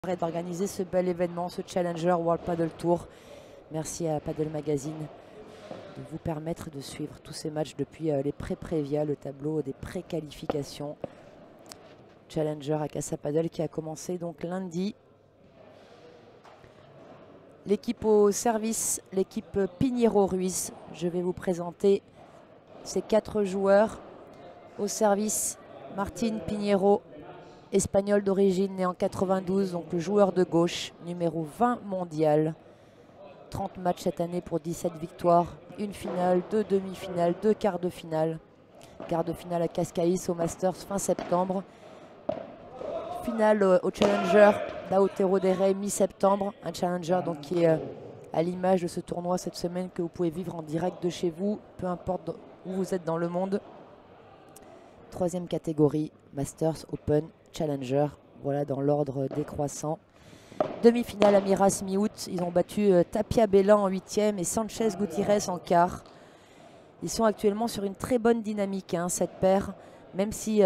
d'organiser ce bel événement, ce Challenger World Padel Tour. Merci à Padel Magazine de vous permettre de suivre tous ces matchs depuis les pré-prévia, le tableau des pré-qualifications. Challenger à Casa Padel qui a commencé donc lundi. L'équipe au service, l'équipe Pinheiro Ruiz. Je vais vous présenter ces 4 joueurs. Au service, Martín Pinheiro, espagnol d'origine, né en 92, donc le joueur de gauche, numéro 20 mondial. 30 matchs cette année pour 17 victoires, une finale, 2 demi-finales, 2 quarts de finale. Quart de finale à Cascais au Masters fin septembre. Finale au Challenger d'Aotearoa del Rey mi-septembre. Un Challenger donc qui est à l'image de ce tournoi cette semaine que vous pouvez vivre en direct de chez vous, peu importe où vous êtes dans le monde. Troisième catégorie, Masters, Open, Challenger. Voilà dans l'ordre décroissant. Demi-finale à Miras mi-août. Ils ont battu Tapia Bella en 8e et Sanchez Gutiérrez en quart. Ils sont actuellement sur une très bonne dynamique, hein, cette paire. Même si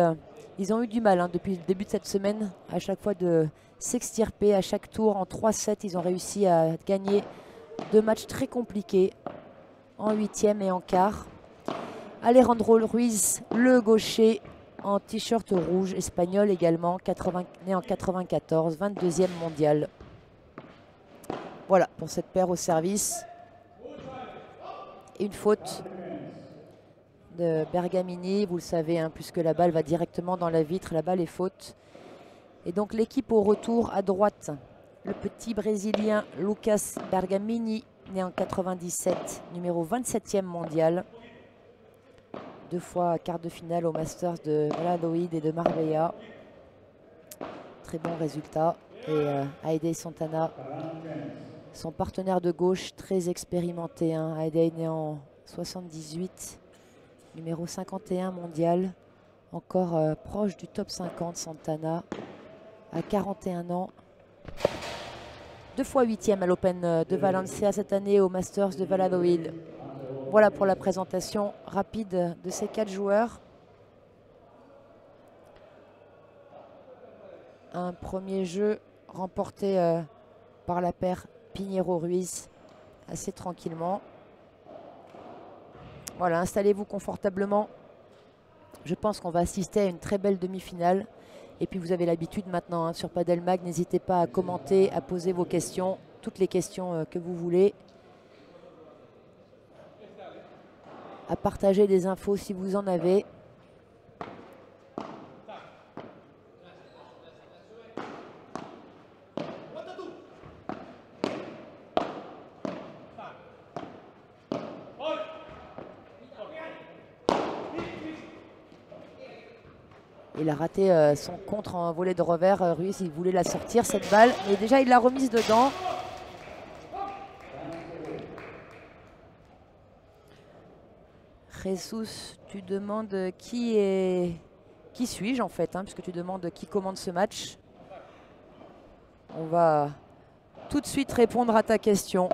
ils ont eu du mal depuis le début de cette semaine, à chaque fois de s'extirper à chaque tour. En 3-7, ils ont réussi à gagner 2 matchs très compliqués en 8e et en quart. Alejandro Ruiz, le gaucher, en t-shirt rouge, espagnol également, né en 94, 22e mondial. Voilà pour cette paire au service. Une faute de Bergamini, vous le savez, hein, puisque la balle va directement dans la vitre, la balle est faute. Et donc l'équipe au retour à droite, le petit Brésilien Lucas Bergamini, né en 97, numéro 27e mondial. 2 fois quart de finale au Masters de Valladolid et de Marbella. Très bon résultat. Et Aide Santana, son partenaire de gauche, très expérimenté. Hein. Aide est né en 78, numéro 51 mondial. Encore proche du top 50, Santana, à 41 ans. 2 fois 8e à l'Open de Valencia cette année, au Masters de Valladolid. Voilà pour la présentation rapide de ces 4 joueurs. Un premier jeu remporté par la paire Pinheiro Ruiz assez tranquillement. Voilà, installez-vous confortablement. Je pense qu'on va assister à une très belle demi-finale. Et puis vous avez l'habitude maintenant, hein, sur Padel Mag, n'hésitez pas à commenter, à poser vos questions, toutes les questions que vous voulez. À partager des infos si vous en avez. Il a raté son contre en volée de revers. Ruiz, il voulait la sortir cette balle, mais déjà il l'a remise dedans. Jesus, tu demandes qui suis-je en fait, hein, puisque tu demandes qui commande ce match. On va tout de suite répondre à ta question.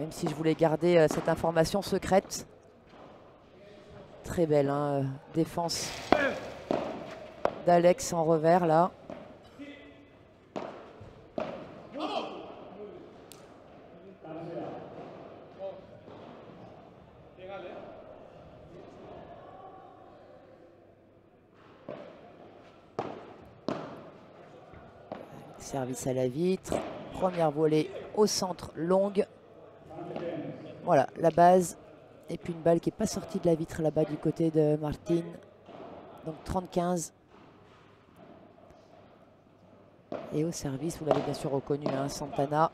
Même si je voulais garder cette information secrète. Très belle hein, défense d'Alex en revers là. Service à la vitre. Première volée au centre longue. Voilà la base. Et puis une balle qui n'est pas sortie de la vitre là-bas du côté de Martín. Donc 30-15. Et au service, vous l'avez bien sûr reconnu, hein, Santana.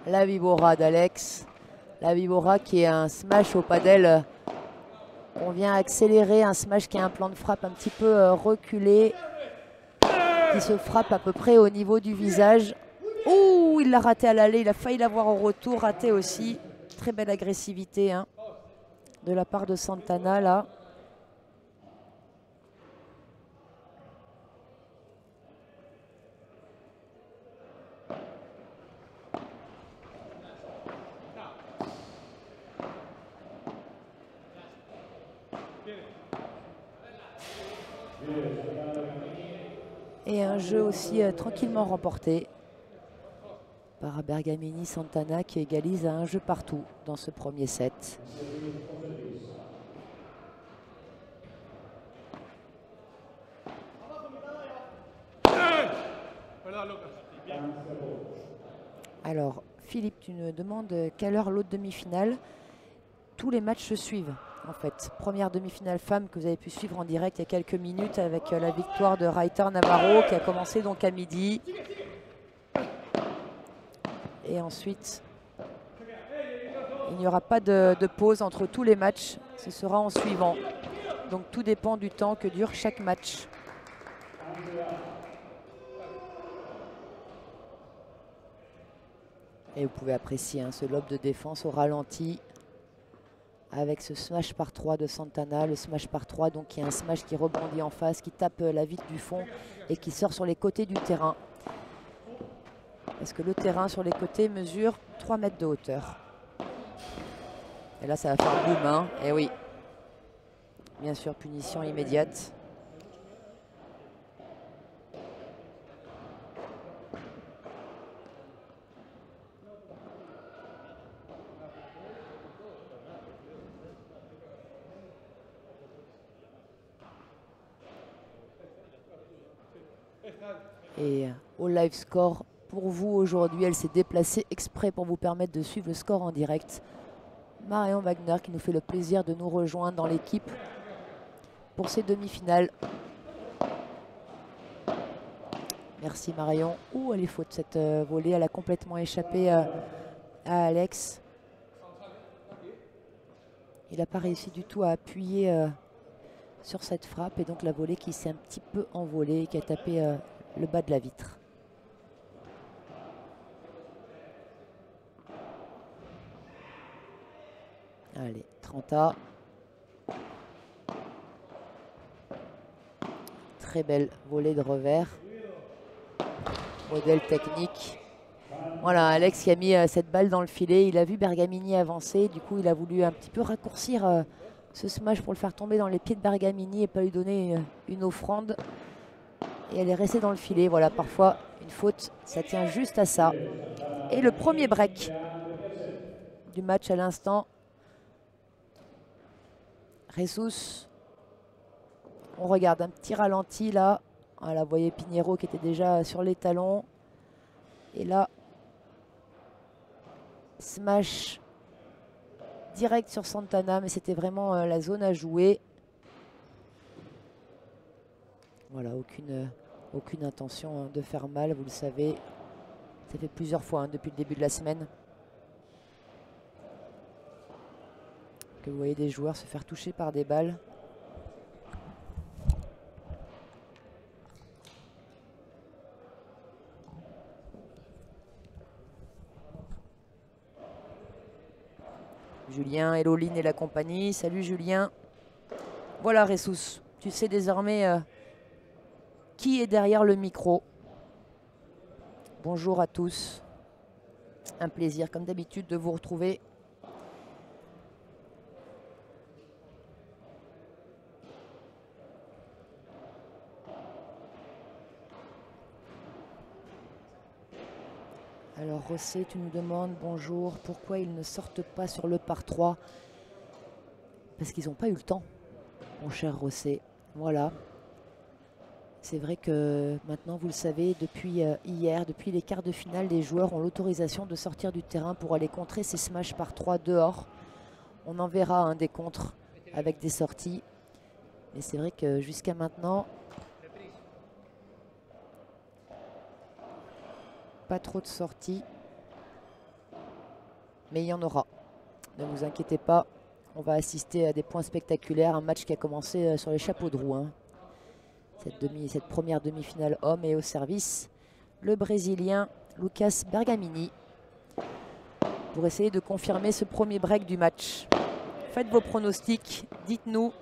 La Vibora d'Alex. La Vibora qui est un smash au padel. On vient accélérer, un smash qui a un plan de frappe un petit peu reculé. Qui se frappe à peu près au niveau du visage. Ouh, il l'a raté à l'aller, il a failli l'avoir au retour, raté aussi. Très belle agressivité hein, de la part de Santana là. Et un jeu aussi tranquillement remporté par Bergamini Santana qui égalise à un jeu partout dans ce premier set. Alors, Philippe, tu me demandes quelle heure l'autre demi-finale. Tous les matchs se suivent, en fait. Première demi-finale femme que vous avez pu suivre en direct il y a quelques minutes avec la victoire de Reiter Navarro qui a commencé donc à midi. Et ensuite, il n'y aura pas de pause entre tous les matchs. Ce sera en suivant. Donc tout dépend du temps que dure chaque match. Et vous pouvez apprécier ce lob de défense au ralenti avec ce smash par 3 de Santana. Le smash par 3, donc il y a un smash qui rebondit en face, qui tape la vitre du fond et qui sort sur les côtés du terrain. Parce que le terrain sur les côtés mesure 3 mètres de hauteur. Et là, ça va faire boum, hein. Et oui. Bien sûr, punition immédiate. Et au live score, pour vous aujourd'hui, elle s'est déplacée exprès pour vous permettre de suivre le score en direct. Marion Wagner qui nous fait le plaisir de nous rejoindre dans l'équipe pour ces demi-finales. Merci Marion. Ouh, elle est faute cette volée, elle a complètement échappé à Alex. Il n'a pas réussi du tout à appuyer sur cette frappe et donc la volée qui s'est un petit peu envolée et qui a tapé le bas de la vitre. Allez, 30A. Très belle volée de revers. Modèle technique. Voilà, Alex qui a mis cette balle dans le filet. Il a vu Bergamini avancer. Du coup, il a voulu un petit peu raccourcir ce smash pour le faire tomber dans les pieds de Bergamini et pas lui donner une offrande. Et elle est restée dans le filet. Voilà, parfois, une faute, ça tient juste à ça. Et le premier break du match à l'instant. Jesus. On regarde un petit ralenti là. Voilà, vous voyez Pinheiro qui était déjà sur les talons. Et là, smash direct sur Santana, mais c'était vraiment la zone à jouer. Voilà, aucune intention de faire mal, vous le savez. Ça fait plusieurs fois depuis le début de la semaine que vous voyez des joueurs se faire toucher par des balles. Julien, Eloline et la compagnie. Salut Julien. Voilà Ressus, tu sais désormais qui est derrière le micro. Bonjour à tous. Un plaisir comme d'habitude de vous retrouver. Alors Rossé, tu nous demandes, bonjour, pourquoi ils ne sortent pas sur le par 3? Parce qu'ils n'ont pas eu le temps, mon cher Rossé. Voilà. C'est vrai que maintenant, vous le savez, depuis hier, depuis les quarts de finale, les joueurs ont l'autorisation de sortir du terrain pour aller contrer ces smash par 3 dehors. On en verra des contres avec des sorties. Mais c'est vrai que jusqu'à maintenant, pas trop de sorties. Mais il y en aura. Ne vous inquiétez pas. On va assister à des points spectaculaires. Un match qui a commencé sur les chapeaux de roue. Cette première demi-finale homme et au service, le Brésilien Lucas Bergamini. Pour essayer de confirmer ce premier break du match. Faites vos pronostics. Dites-nous.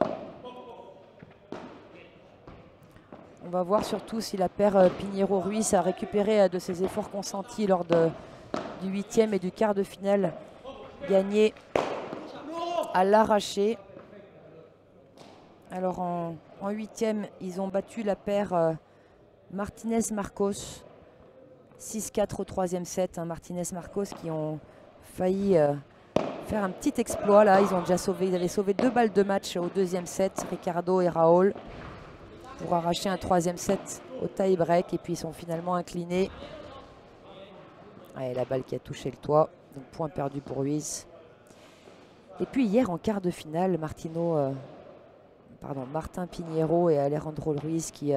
On va voir surtout si la paire Pinheiro Ruiz a récupéré de ses efforts consentis lors du 8e et du quart de finale gagné à l'arraché. Alors en 8e, ils ont battu la paire Martinez-Marcos. 6-4 au 3e set. Hein, Martinez-Marcos qui ont failli faire un petit exploit là. Ils avaient sauvé 2 balles de match au 2e set, Ricardo et Raoul, pour arracher un 3e set au tie-break. Et puis ils sont finalement inclinés. Allez, la balle qui a touché le toit. Donc point perdu pour Ruiz. Et puis hier en quart de finale, Martin Pinheiro et Alejandro Ruiz qui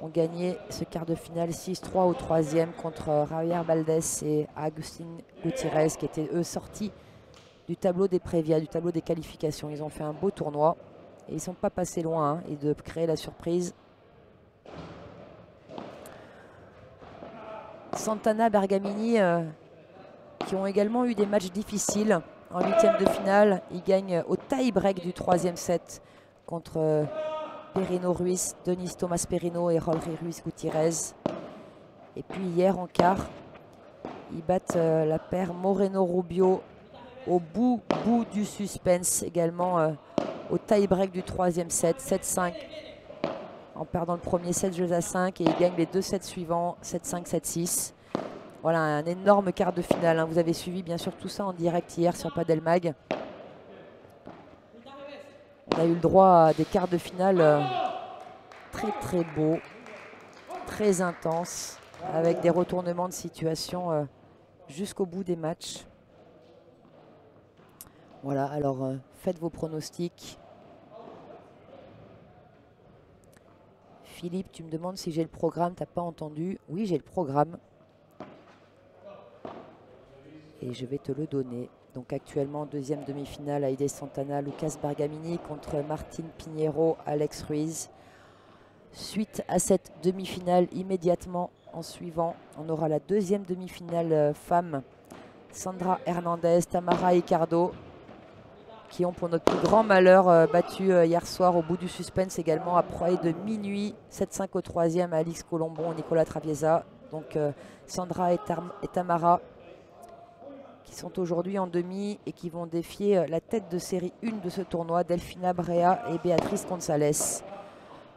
ont gagné ce quart de finale 6-3 au 3e contre Javier Valdez et Agustín Gutiérrez, qui étaient eux sortis du tableau des Prévia, du tableau des qualifications. Ils ont fait un beau tournoi et ils ne sont pas passés loin hein, et de créer la surprise. Santana, Bergamini qui ont également eu des matchs difficiles. En 8e de finale, ils gagnent au tie-break du 3e set contre Perino Ruiz, Denis Thomas Perino et Jorge Ruiz Gutiérrez. Et puis hier en quart, ils battent la paire Moreno-Rubio au bout du suspense, également au tie-break du 3e set, 7-5. En perdant le premier set, jeux à 5, et ils gagnent les 2 sets suivants, 7-5, 7-6. Voilà, un énorme quart de finale. Hein. Vous avez suivi bien sûr tout ça en direct hier sur Padel Mag. On a eu le droit à des quarts de finale très très beaux, très intenses, avec des retournements de situation jusqu'au bout des matchs. Voilà, alors faites vos pronostics. Philippe, tu me demandes si j'ai le programme, t'as pas entendu. Oui, j'ai le programme. Et je vais te le donner. Donc actuellement, 2e demi-finale, Aide Santana, Lucas Bergamini contre Martin Pinheiro, Alex Ruiz. Suite à cette demi-finale, immédiatement en suivant, on aura la 2e demi-finale femme, Sandra Hernandez, Tamara Ricardo, qui ont pour notre plus grand malheur battu hier soir au bout du suspense également à près de minuit, 7-5 au 3e, Alix Colombon, Nicolas Traviesa. Donc Sandra et Tamara qui sont aujourd'hui en demi et qui vont défier la tête de série 1 de ce tournoi, Delfina Brea et Béatrice Gonzalez.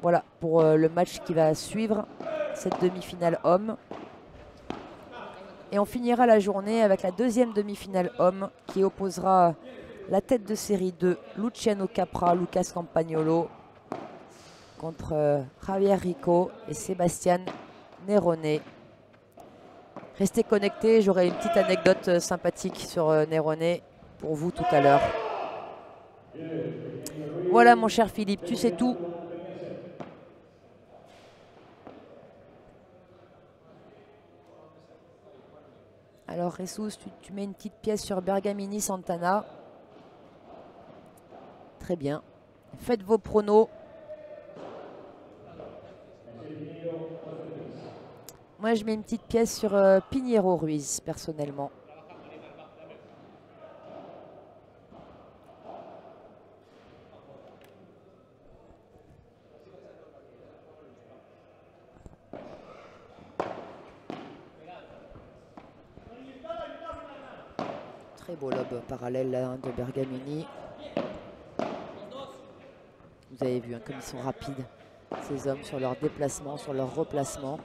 Voilà pour le match qui va suivre cette demi-finale homme. Et on finira la journée avec la 2e demi-finale homme qui opposera la tête de série 2, Luciano Capra, Lucas Campagnolo, contre Javier Rico et Sébastien Nerone. Restez connectés, j'aurai une petite anecdote sympathique sur Nerone pour vous tout à l'heure. Voilà mon cher Philippe, tu sais tout. Alors Ressus, tu mets une petite pièce sur Bergamini Santana. Très bien. Faites vos pronos. Moi, je mets une petite pièce sur Pinheiro Ruiz, personnellement. Très beau lob parallèle là, de Bergamini. Vous avez vu hein, comme ils sont rapides, ces hommes, sur leur déplacement, sur leur replacement.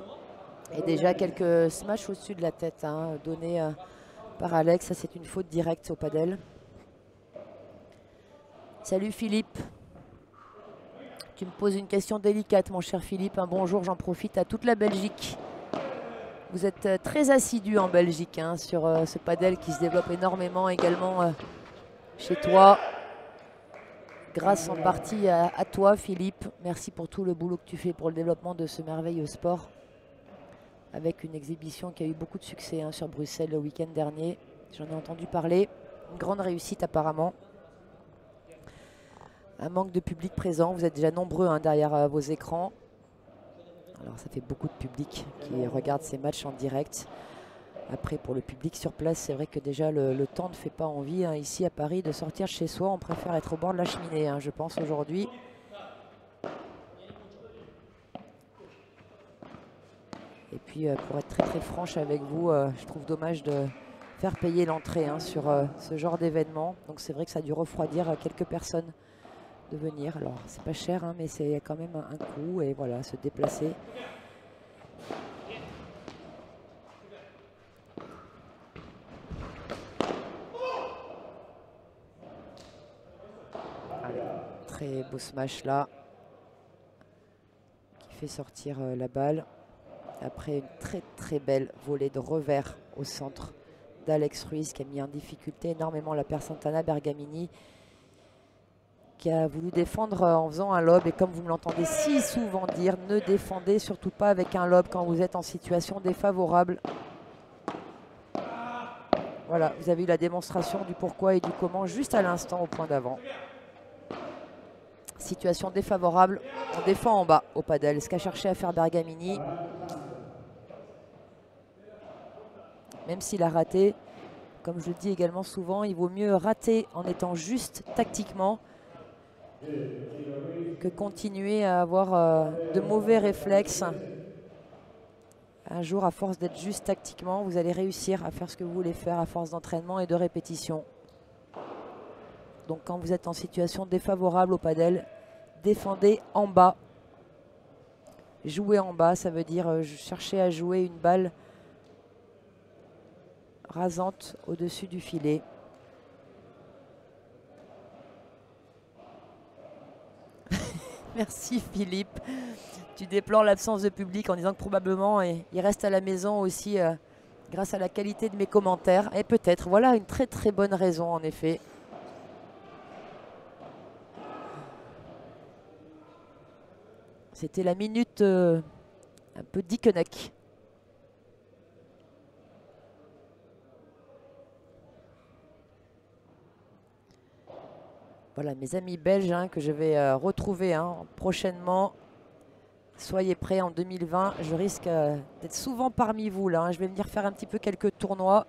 Et déjà quelques smashs au-dessus de la tête hein, donnés par Alex. Ça, c'est une faute directe au padel. Salut Philippe. Tu me poses une question délicate, mon cher Philippe. Un bonjour, j'en profite à toute la Belgique. Vous êtes très assidus en Belgique hein, sur ce padel qui se développe énormément également chez toi. Grâce en partie à toi, Philippe. Merci pour tout le boulot que tu fais pour le développement de ce merveilleux sport. Avec une exhibition qui a eu beaucoup de succès hein, sur Bruxelles le week-end dernier. J'en ai entendu parler. Une grande réussite apparemment. Un manque de public présent. Vous êtes déjà nombreux hein, derrière vos écrans. Alors ça fait beaucoup de public qui regarde ces matchs en direct. Après, pour le public sur place, c'est vrai que déjà le temps ne fait pas envie hein, ici à Paris de sortir chez soi. On préfère être au bord de la cheminée, hein, je pense, aujourd'hui. Et puis, pour être très très franche avec vous, je trouve dommage de faire payer l'entrée hein, sur ce genre d'événement. Donc c'est vrai que ça a dû refroidir quelques personnes de venir. Alors, c'est pas cher, hein, mais c'est quand même un coût. Et voilà, se déplacer. Allez, très beau smash là. Qui fait sortir la balle. Après une très belle volée de revers au centre d'Alex Ruiz qui a mis en difficulté énormément la paire Santana. Bergamini qui a voulu défendre en faisant un lob. Et comme vous me l'entendez si souvent dire, ne défendez surtout pas avec un lob quand vous êtes en situation défavorable. Voilà, vous avez eu la démonstration du pourquoi et du comment juste à l'instant au point d'avant. Situation défavorable, on défend en bas au padel. Ce qu'a cherché à faire Bergamini. Même s'il a raté, comme je le dis également souvent, il vaut mieux rater en étant juste tactiquement que continuer à avoir de mauvais réflexes. Un jour, à force d'être juste tactiquement, vous allez réussir à faire ce que vous voulez faire à force d'entraînement et de répétition. Donc quand vous êtes en situation défavorable au padel, défendez en bas. Jouer en bas, ça veut dire chercher à jouer une balle rasante au-dessus du filet. Merci Philippe. Tu déplores l'absence de public en disant que probablement il reste à la maison aussi grâce à la qualité de mes commentaires. Et peut-être, voilà une très bonne raison en effet. C'était la minute un peu Dickeneck. Voilà mes amis belges hein, que je vais retrouver prochainement. Soyez prêts en 2020. Je risque d'être souvent parmi vous là. Je vais venir faire un petit peu quelques tournois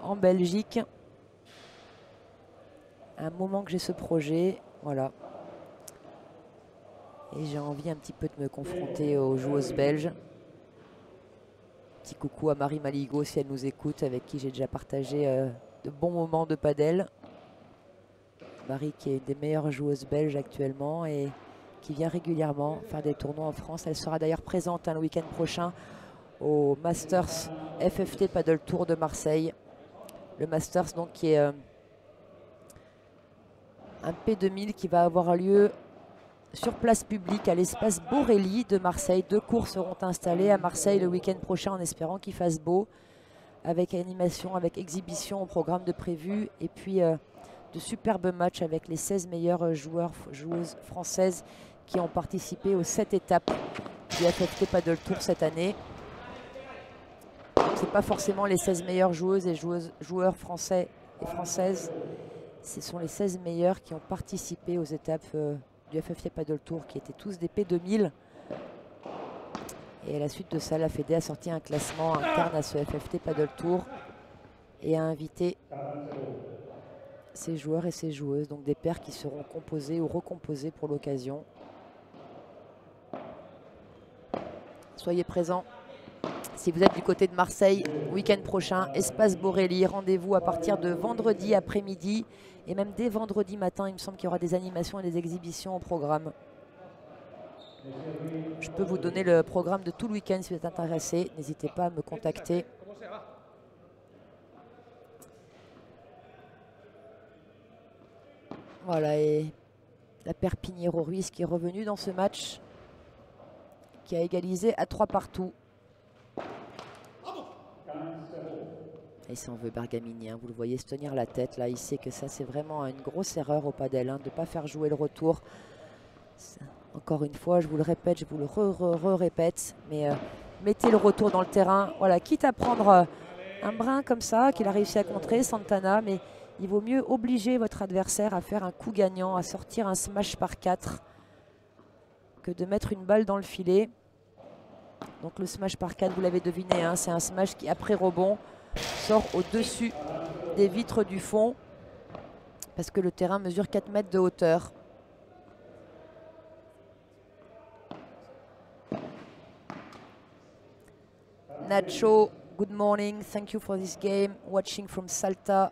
en Belgique. Un moment que j'ai ce projet. Voilà. Et j'ai envie un petit peu de me confronter aux joueuses belges. Petit coucou à Marie Maligo si elle nous écoute, avec qui j'ai déjà partagé de bons moments de padel. Marie qui est une des meilleures joueuses belges actuellement et qui vient régulièrement faire des tournois en France. Elle sera d'ailleurs présente le week-end prochain au Masters FFT Paddle Tour de Marseille. Le Masters donc qui est un P2000 qui va avoir lieu sur place publique à l'espace Borelli de Marseille. 2 cours seront installés à Marseille le week-end prochain en espérant qu'il fasse beau, avec animation, avec exhibition au programme de prévu et puis de superbes matchs avec les 16 meilleures joueuses françaises qui ont participé aux 7 étapes du FFT Paddle Tour cette année. Ce n'est pas forcément les 16 meilleures joueuses et joueurs français et françaises. Ce sont les 16 meilleurs qui ont participé aux étapes du FFT Paddle Tour, qui étaient tous des P2000. Et à la suite de ça, la Fédé a sorti un classement interne à ce FFT Paddle Tour et a invité ces joueurs et ces joueuses, donc des paires qui seront composées ou recomposées pour l'occasion. Soyez présents. Si vous êtes du côté de Marseille, week-end prochain, espace Borelli, rendez-vous à partir de vendredi après-midi et même dès vendredi matin, il me semble qu'il y aura des animations et des exhibitions au programme. Je peux vous donner le programme de tout le week-end si vous êtes intéressé. N'hésitez pas à me contacter. Voilà, et la paire Piniero-Ruiz qui est revenue dans ce match, qui a égalisé à 3 partout. Et il s'en veut Bergamini, vous le voyez se tenir la tête là, il sait que ça c'est vraiment une grosse erreur au padel, de ne pas faire jouer le retour. Encore une fois, je vous le répète, je vous le répète, mais mettez le retour dans le terrain, voilà, quitte à prendre un brin comme ça, qu'il a réussi à contrer, Santana, mais il vaut mieux obliger votre adversaire à faire un coup gagnant, à sortir un smash par 4, que de mettre une balle dans le filet. Donc le smash par 4, vous l'avez deviné, c'est un smash qui, après rebond, sort au-dessus des vitres du fond, parce que le terrain mesure 4 mètres de hauteur. Nacho, good morning, thank you for this game, watching from Salta,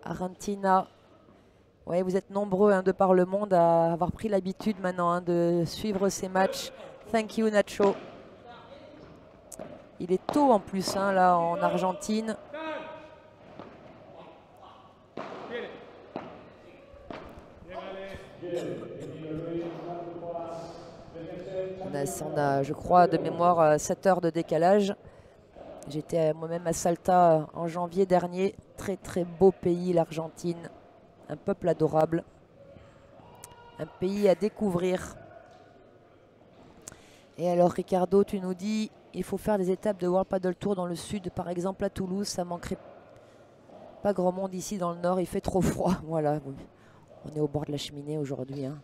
Argentina. Ouais, vous êtes nombreux hein, de par le monde à avoir pris l'habitude maintenant hein, de suivre ces matchs. Thank you Nacho. Il est tôt en plus hein, là en Argentine. On a, je crois, de mémoire 7 heures de décalage. J'étais moi-même à Salta en janvier dernier. Très très beau pays l'Argentine. Un peuple adorable. Un pays à découvrir. Et alors Ricardo, tu nous dis, il faut faire des étapes de World Paddle Tour dans le sud. Par exemple à Toulouse, ça manquerait pas grand monde ici dans le nord. Il fait trop froid. Voilà, on est au bord de la cheminée aujourd'hui. Hein.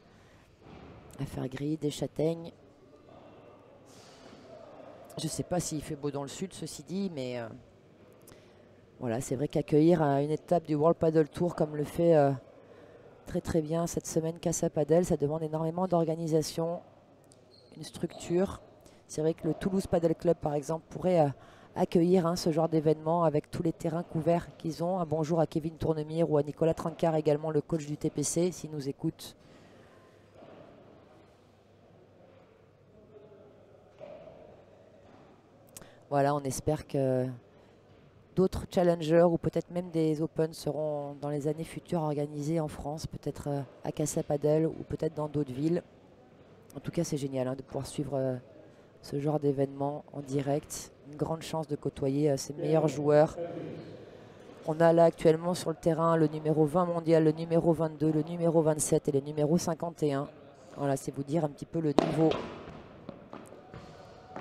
À faire griller des châtaignes. Je ne sais pas s'il fait beau dans le sud, ceci dit, mais voilà, c'est vrai qu'accueillir une étape du World Paddle Tour comme le fait très très bien cette semaine Casa Paddle, ça demande énormément d'organisation, une structure. C'est vrai que le Toulouse Paddle Club, par exemple, pourrait accueillir hein, ce genre d'événement avec tous les terrains couverts qu'ils ont. Un bonjour à Kevin Tournemire ou à Nicolas Trancard, également le coach du TPC, s'il nous écoute. Voilà, on espère que d'autres challengers ou peut-être même des Open seront dans les années futures organisés en France, peut-être à Casa Paddle ou peut-être dans d'autres villes. En tout cas, c'est génial hein, de pouvoir suivre ce genre d'événement en direct. Une grande chance de côtoyer ces meilleurs joueurs. On a là actuellement sur le terrain le numéro 20 mondial, le numéro 22, le numéro 27 et le numéro 51. Voilà, c'est vous dire un petit peu le niveau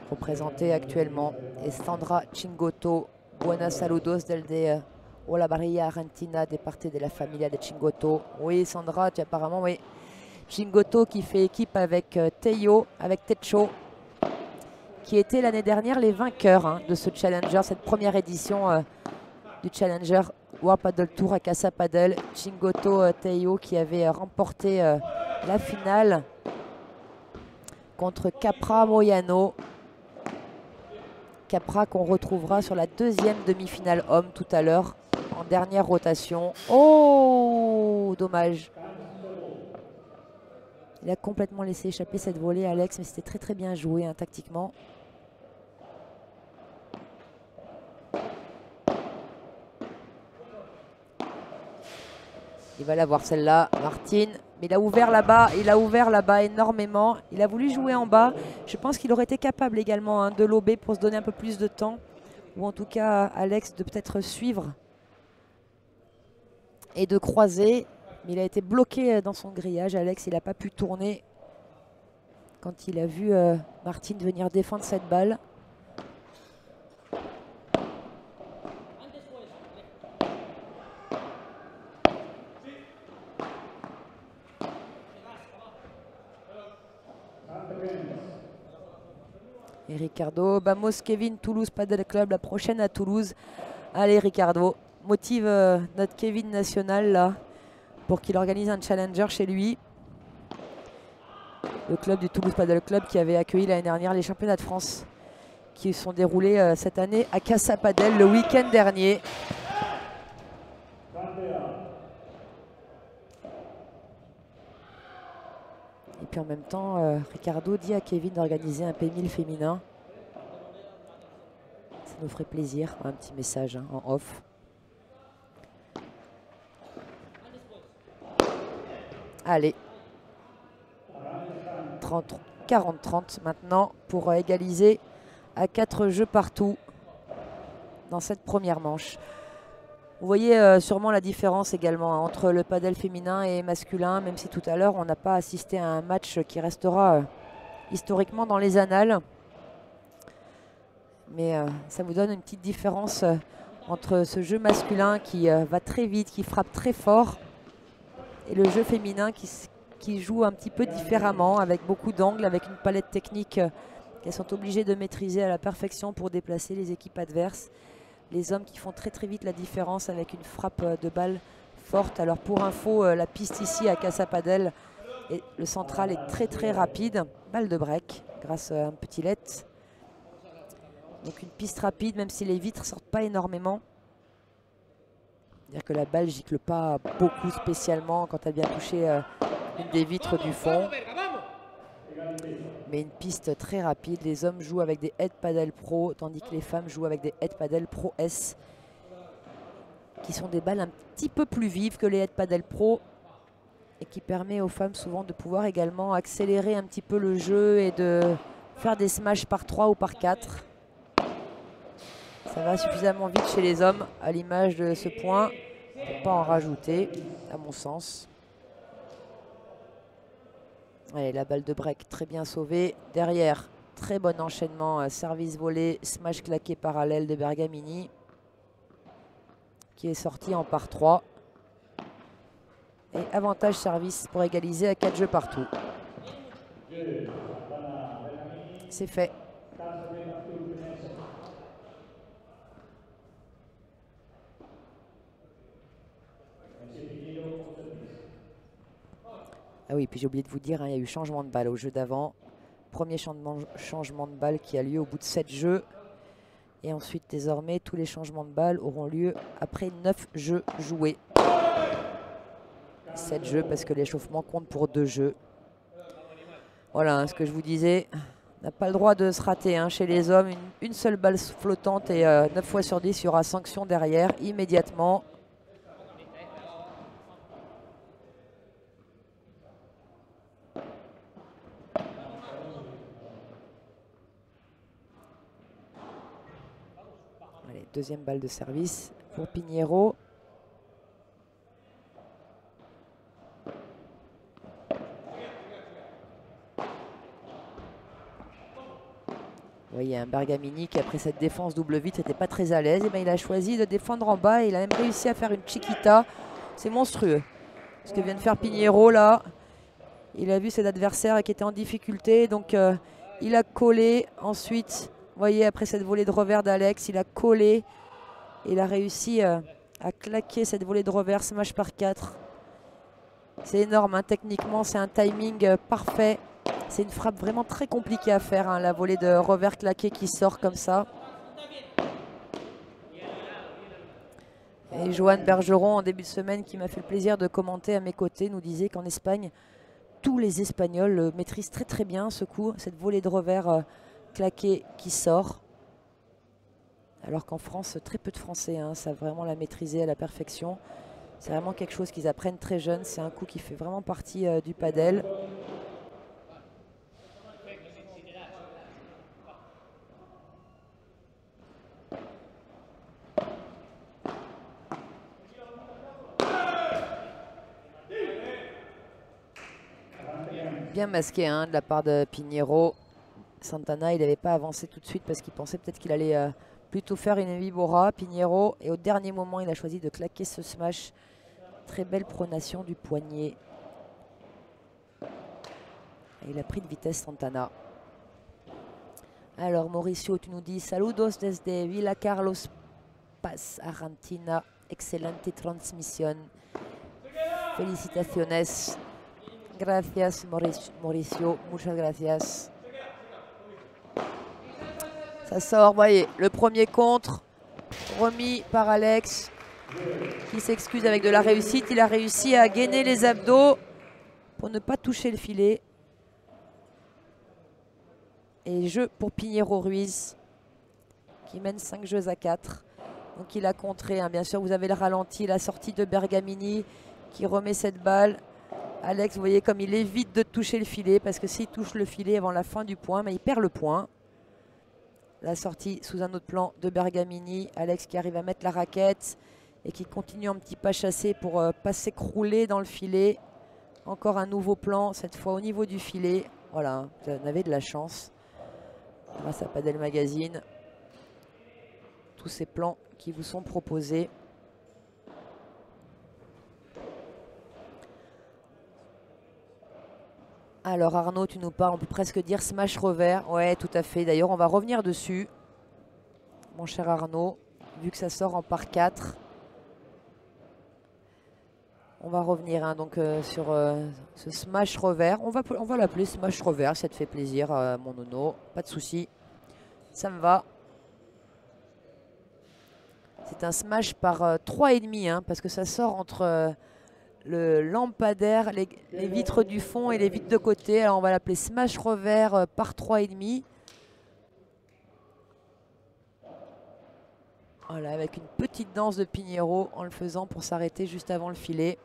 représenté actuellement. Et Sandra Chingoto, buenas saludos desde Olavarría, Argentina, de parte de la familia de Chingoto. Oui, Sandra, tu apparemment, oui. Chingoto qui fait équipe avec Teyo, avec Techo, qui étaient l'année dernière les vainqueurs hein, de ce Challenger, cette première édition du Challenger World Paddle Tour à Casa Paddle. Chingoto Teyo qui avait remporté la finale contre Capra Moyano. Capra qu'on retrouvera sur la deuxième demi-finale homme tout à l'heure en dernière rotation. Oh, dommage. Il a complètement laissé échapper cette volée Alex, mais c'était très très bien joué hein, tactiquement. Il va la voir celle-là, Martin. Mais il a ouvert là-bas énormément. Il a voulu jouer en bas. Je pense qu'il aurait été capable également hein, de lober pour se donner un peu plus de temps. Ou en tout cas, Alex, de peut-être suivre et de croiser. Mais il a été bloqué dans son grillage. Alex, il n'a pas pu tourner quand il a vu Martin venir défendre cette balle. Et Ricardo, vamos Kevin, Toulouse Paddle Club, la prochaine à Toulouse. Allez Ricardo, motive notre Kevin national là pour qu'il organise un challenger chez lui. Le club du Toulouse Paddle Club qui avait accueilli l'année dernière les championnats de France qui sont déroulés cette année à Casa Paddle le week-end dernier. Et puis en même temps, Ricardo dit à Kevin d'organiser un P1000 féminin. Ça nous ferait plaisir, un petit message hein, en off. Allez. 40-30 maintenant pour égaliser à 4 jeux partout dans cette première manche. Vous voyez sûrement la différence également hein, entre le paddle féminin et masculin, même si tout à l'heure on n'a pas assisté à un match qui restera historiquement dans les annales. Mais ça vous donne une petite différence entre ce jeu masculin qui va très vite, qui frappe très fort, et le jeu féminin qui joue un petit peu différemment, avec beaucoup d'angles, avec une palette technique qu'elles sont obligées de maîtriser à la perfection pour déplacer les équipes adverses. Les hommes qui font très très vite la différence avec une frappe de balle forte. Alors pour info, la piste ici à Casa Paddle, et le central est très très rapide. Balle de break grâce à un petit let. Donc une piste rapide, même si les vitres ne sortent pas énormément. C'est-à-dire que la balle gicle pas beaucoup spécialement quand elle vient toucher une des vitres du fond. Mais une piste très rapide. Les hommes jouent avec des Head Paddle Pro, tandis que les femmes jouent avec des Head Paddle Pro S, qui sont des balles un petit peu plus vives que les Head Paddle Pro et qui permet aux femmes souvent de pouvoir également accélérer un petit peu le jeu et de faire des smash par 3 ou par 4. Ça va suffisamment vite chez les hommes, à l'image de ce point, pour ne pas en rajouter, à mon sens. Allez, la balle de break très bien sauvée. Derrière, très bon enchaînement, service volé, smash claqué parallèle de Bergamini, qui est sorti en par 3. Et avantage service pour égaliser à 4 jeux partout. C'est fait. Ah oui, puis j'ai oublié de vous dire, hein, il y a eu changement de balle au jeu d'avant. Premier changement de balle qui a lieu au bout de 7 jeux. Et ensuite, désormais, tous les changements de balle auront lieu après 9 jeux joués. 7 jeux parce que l'échauffement compte pour 2 jeux. Voilà, hein, ce que je vous disais. On n'a pas le droit de se rater hein, chez les hommes. Une seule balle flottante et 9 fois sur 10, il y aura sanction derrière immédiatement. Allez, deuxième balle de service pour Pinheiro. Vous voyez un Bergamini qui après cette défense double vitre n'était pas très à l'aise. Et bien, il a choisi de défendre en bas et il a même réussi à faire une chiquita. C'est monstrueux. Ce que vient de faire Pinheiro là. Il a vu cet adversaire qui était en difficulté. Donc il a collé. Ensuite, vous voyez après cette volée de revers d'Alex, il a collé. Et il a réussi à claquer cette volée de revers smash par 4. C'est énorme hein. Techniquement, c'est un timing parfait. C'est une frappe vraiment très compliquée à faire, hein, la volée de revers claqué qui sort comme ça. Et Johan Bergeron, en début de semaine, qui m'a fait le plaisir de commenter à mes côtés, nous disait qu'en Espagne, tous les Espagnols maîtrisent très très bien ce coup, cette volée de revers claqué qui sort. Alors qu'en France, très peu de Français hein, savent vraiment la maîtriser à la perfection. C'est vraiment quelque chose qu'ils apprennent très jeunes. C'est un coup qui fait vraiment partie du padel. Bien masqué hein, de la part de Pinheiro. Santana, il n'avait pas avancé tout de suite parce qu'il pensait peut-être qu'il allait plutôt faire une vibora, Pinheiro. Et au dernier moment, il a choisi de claquer ce smash. Très belle pronation du poignet. Et il a pris de vitesse Santana. Alors Mauricio, tu nous dis saludos desde Villa Carlos Paz, Argentina. Excelente transmisión. Felicitaciones. Gracias Mauricio, muchas gracias. Ça sort, vous voyez, le premier contre, remis par Alex, qui s'excuse avec de la réussite. Il a réussi à gainer les abdos pour ne pas toucher le filet. Et jeu pour Pinheiro Ruiz, qui mène 5 jeux à 4. Donc il a contré, hein. Bien sûr, vous avez le ralenti, la sortie de Bergamini, qui remet cette balle. Alex, vous voyez comme il évite de toucher le filet, parce que s'il touche le filet avant la fin du point, mais il perd le point. La sortie sous un autre plan de Bergamini. Alex qui arrive à mettre la raquette et qui continue en petit pas chassé pour pas s'écrouler dans le filet. Encore un nouveau plan, cette fois au niveau du filet. Voilà, vous en avez de la chance. Grâce à Padel Magazine. Tous ces plans qui vous sont proposés. Alors Arnaud, tu nous parles, on peut presque dire smash revers. Ouais, tout à fait. D'ailleurs, on va revenir dessus, mon cher Arnaud, vu que ça sort en par 4. On va revenir hein, donc, sur ce smash revers. On va l'appeler smash revers, ça te fait plaisir, mon nono. Pas de souci, ça me va. C'est un smash par 3,5 hein, parce que ça sort entre le lampadaire, les vitres du fond et les vitres de côté. Alors on va l'appeler smash revers par 3,5. Voilà, avec une petite danse de Pinheiro en le faisant pour s'arrêter juste avant le filet.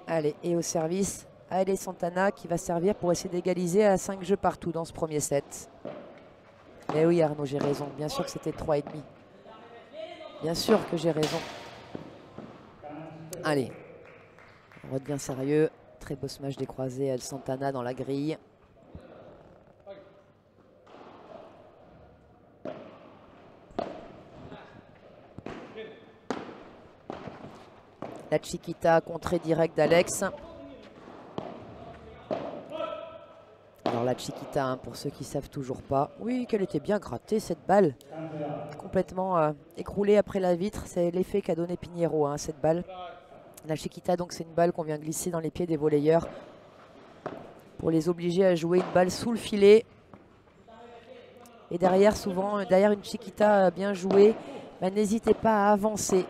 Allez, et au service, Haile Santana qui va servir pour essayer d'égaliser à 5 jeux partout dans ce premier set. Mais oui Arnaud, j'ai raison. Bien sûr que c'était 3,5. Bien sûr que j'ai raison. Allez, on redevient sérieux. Très beau smash des croisés, Haile Santana dans la grille. La Chiquita, contrée directe d'Alex. Alors la Chiquita, hein, pour ceux qui ne savent toujours pas. Oui, qu'elle était bien grattée cette balle. Complètement écroulée après la vitre. C'est l'effet qu'a donné Pinheiro, hein, cette balle. La Chiquita, donc c'est une balle qu'on vient glisser dans les pieds des volleyeurs pour les obliger à jouer une balle sous le filet. Et derrière, souvent, derrière une Chiquita bien jouée, bah, n'hésitez pas à avancer.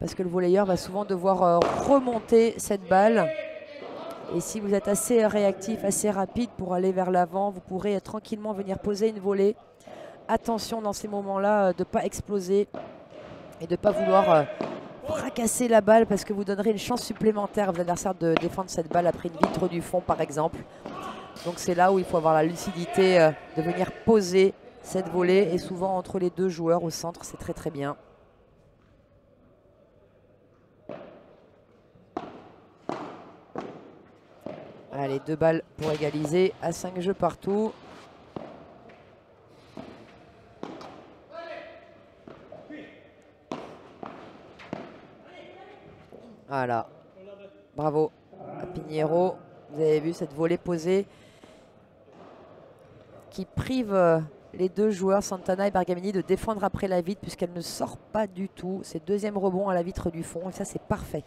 Parce que le volleyeur va souvent devoir remonter cette balle. Et si vous êtes assez réactif, assez rapide pour aller vers l'avant, vous pourrez tranquillement venir poser une volée. Attention dans ces moments-là de ne pas exploser et de ne pas vouloir fracasser la balle parce que vous donnerez une chance supplémentaire à l'adversaire de défendre cette balle après une vitre du fond par exemple. Donc c'est là où il faut avoir la lucidité de venir poser cette volée et souvent entre les deux joueurs au centre, c'est très très bien. Allez, 2 balles pour égaliser à 5 jeux partout. Voilà. Bravo à Pinheiro. Vous avez vu cette volée posée qui prive les deux joueurs, Santana et Bergamini, de défendre après la vitre puisqu'elle ne sort pas du tout. C'est deuxième rebond à la vitre du fond et ça c'est parfait.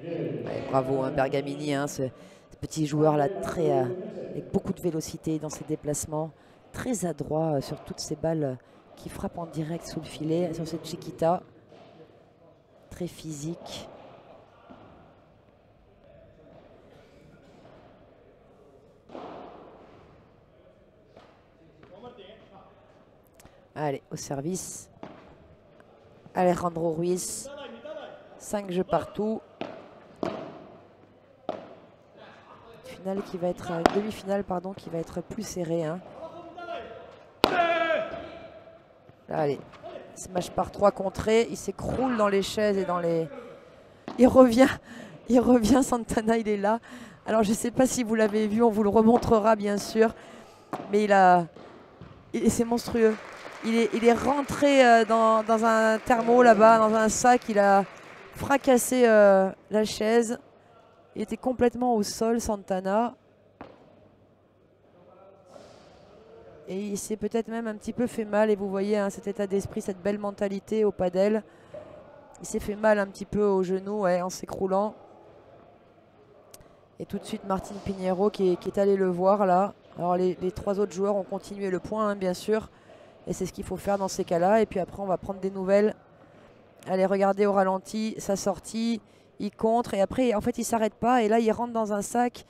Ouais, bravo hein, Bergamini, hein, ce petit joueur là très, avec beaucoup de vélocité dans ses déplacements, très adroit sur toutes ces balles qui frappent en direct sous le filet, sur cette Chiquita, très physique. Allez, au service, Alejandro Ruiz, 5 jeux partout. Finale qui va être, demi-finale pardon, qui va être plus serrée. Hein. Allez, smash par 3 contrées, il s'écroule dans les chaises et dans les... Il revient Santana, il est là. Alors je ne sais pas si vous l'avez vu, on vous le remontrera bien sûr, mais c'est monstrueux. Il est rentré dans un thermo là-bas, dans un sac, il a fracassé la chaise. Il était complètement au sol, Santana. Et il s'est peut-être même un petit peu fait mal. Et vous voyez hein, cet état d'esprit, cette belle mentalité au padel. Il s'est fait mal un petit peu au genou ouais, en s'écroulant. Et tout de suite, Martín Pinheiro qui est allé le voir là. Alors les 3 autres joueurs ont continué le point, hein, bien sûr. Et c'est ce qu'il faut faire dans ces cas-là. Et puis après, on va prendre des nouvelles. Allez, regardez au ralenti sa sortie. Il contre et après, en fait, il ne s'arrête pas. Et là, il rentre dans un sac.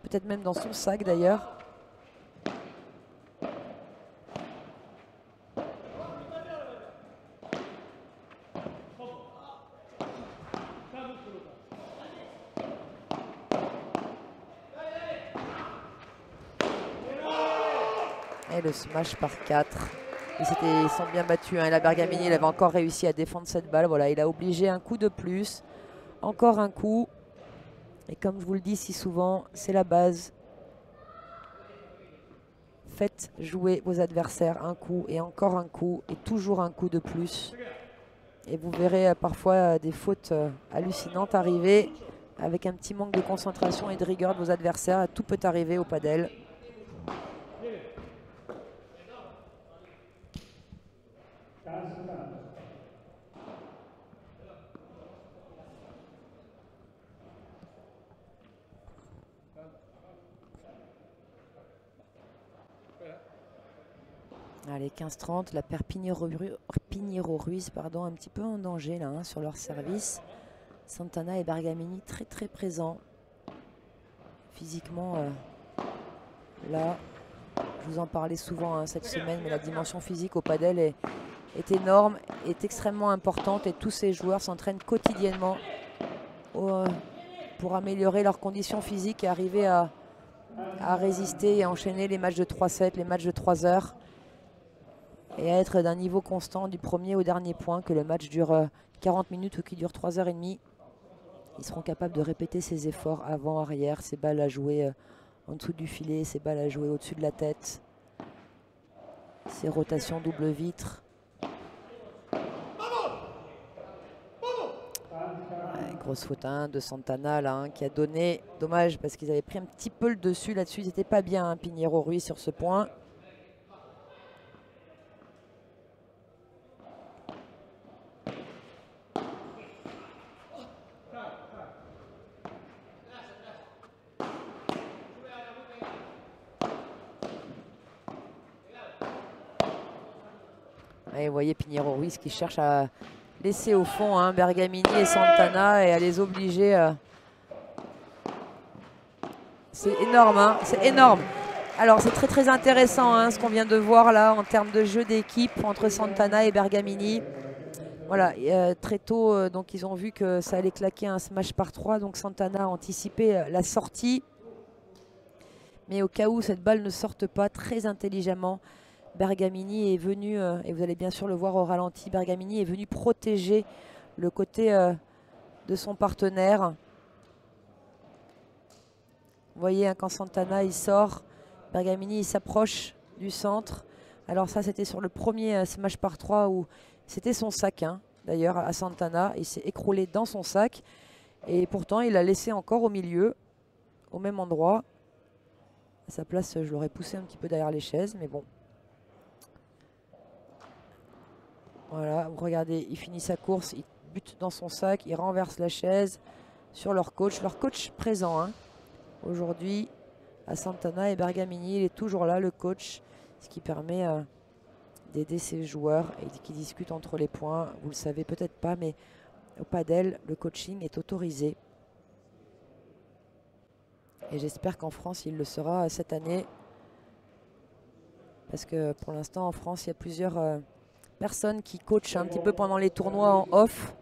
Peut-être même dans son sac d'ailleurs. Et le smash par 4. Ils sont bien battus. Hein. Et la Bergamini, il avait encore réussi à défendre cette balle. Voilà, il a obligé un coup de plus. Encore un coup. Et comme je vous le dis si souvent, c'est la base. Faites jouer vos adversaires un coup et encore un coup. Et toujours un coup de plus. Et vous verrez parfois des fautes hallucinantes arriver. Avec un petit manque de concentration et de rigueur de vos adversaires. Tout peut arriver au padel. Allez, 15-30, la paire Pinheiro-Ruiz, pardon, un petit peu en danger là, hein, sur leur service. Santana et Bergamini très très présents. Physiquement, là, je vous en parlais souvent hein, cette semaine, mais la dimension physique au padel est énorme, est extrêmement importante et tous ces joueurs s'entraînent quotidiennement pour améliorer leurs conditions physiques et arriver à résister et à enchaîner les matchs de 3-7, les matchs de 3 heures et à être d'un niveau constant du premier au dernier point, que le match dure 40 minutes ou qu'il dure 3h30. Ils seront capables de répéter ces efforts avant, arrière, ces balles à jouer en dessous du filet, ces balles à jouer au-dessus de la tête, ces rotations double vitre. Grosse faute hein, de Santana là, hein, qui a donné, dommage parce qu'ils avaient pris un petit peu le dessus là-dessus, ils n'étaient pas bien hein, Pinheiro-Ruiz sur ce point. Et vous voyez Pinheiro-Ruiz qui cherche à laisser au fond hein, Bergamini et Santana et à les obliger. C'est énorme, hein, c'est énorme. Alors c'est très très intéressant hein, ce qu'on vient de voir là en termes de jeu d'équipe entre Santana et Bergamini. Voilà, très tôt, donc ils ont vu que ça allait claquer un smash par 3. Donc Santana a anticipé la sortie. Mais au cas où cette balle ne sorte pas, très intelligemment, Bergamini est venu, et vous allez bien sûr le voir au ralenti, Bergamini est venu protéger le côté de son partenaire. Vous voyez, hein, quand Santana il sort, Bergamini il s'approche du centre. Alors ça c'était sur le premier smash par 3 où c'était son sac hein, d'ailleurs à Santana. Il s'est écroulé dans son sac et pourtant il l'a laissé encore au milieu, au même endroit. À sa place je l'aurais poussé un petit peu derrière les chaises mais bon. Voilà, regardez, il finit sa course, il bute dans son sac, il renverse la chaise sur leur coach présent hein. Aujourd'hui à Santana et Bergamini, il est toujours là le coach, ce qui permet d'aider ses joueurs et qui discutent entre les points. Vous le savez peut-être pas, mais au padel, le coaching est autorisé. Et j'espère qu'en France, il le sera cette année. Parce que pour l'instant, en France, il y a plusieurs personnes qui coachent un petit peu pendant les tournois en off.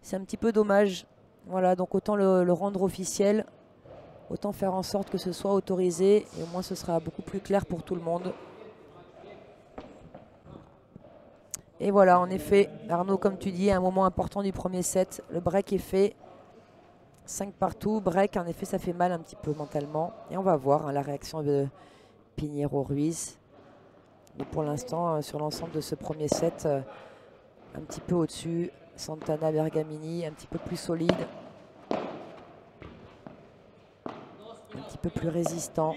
C'est un petit peu dommage. Voilà, donc autant le rendre officiel, autant faire en sorte que ce soit autorisé. Et au moins, ce sera beaucoup plus clair pour tout le monde. Et voilà, en effet, Arnaud, comme tu dis, un moment important du premier set. Le break est fait. 5 partout. Break, en effet, ça fait mal un petit peu mentalement. Et on va voir hein, la réaction de Pinheiro-Ruiz. Mais pour l'instant, sur l'ensemble de ce premier set, un petit peu au-dessus. Santana, Bergamini, un petit peu plus solide. Un petit peu plus résistant.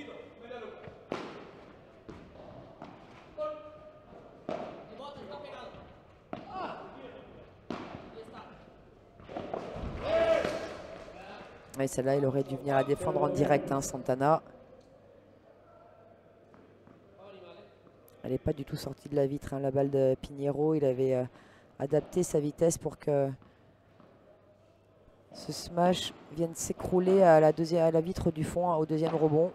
Et celle-là, il aurait dû venir la défendre en direct, hein, Santana. Elle n'est pas du tout sortie de la vitre, hein, la balle de Pinheiro. Il avait adapté sa vitesse pour que ce smash vienne s'écrouler à la vitre du fond, hein, au deuxième rebond.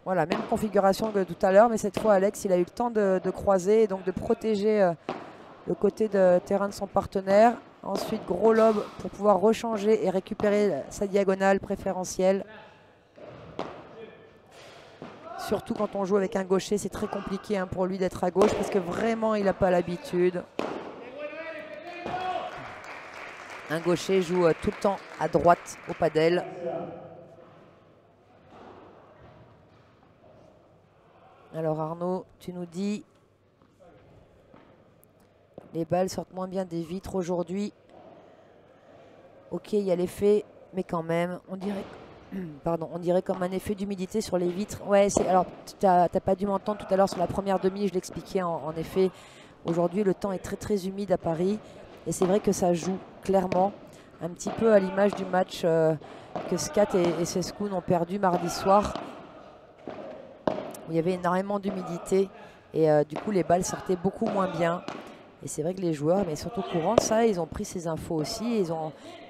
Voilà, même configuration que tout à l'heure, mais cette fois Alex, il a eu le temps de croiser et donc de protéger le côté de terrain de son partenaire. Ensuite, gros lob pour pouvoir rechanger et récupérer sa diagonale préférentielle. Surtout quand on joue avec un gaucher, c'est très compliqué hein, pour lui d'être à gauche parce que vraiment, il n'a pas l'habitude. Un gaucher joue tout le temps à droite au padel. Alors Arnaud, tu nous dis, les balles sortent moins bien des vitres aujourd'hui. Ok, il y a l'effet, mais quand même, on dirait, pardon, on dirait comme un effet d'humidité sur les vitres. Ouais, alors tu n'as pas dû m'entendre tout à l'heure sur la première demi, je l'expliquais en effet. Aujourd'hui, le temps est très très humide à Paris et c'est vrai que ça joue clairement. Un petit peu à l'image du match que Skat et Seskoun ont perdu mardi soir, où il y avait énormément d'humidité et du coup les balles sortaient beaucoup moins bien. Et c'est vrai que les joueurs, mais surtout courant de ça, ils ont pris ces infos aussi et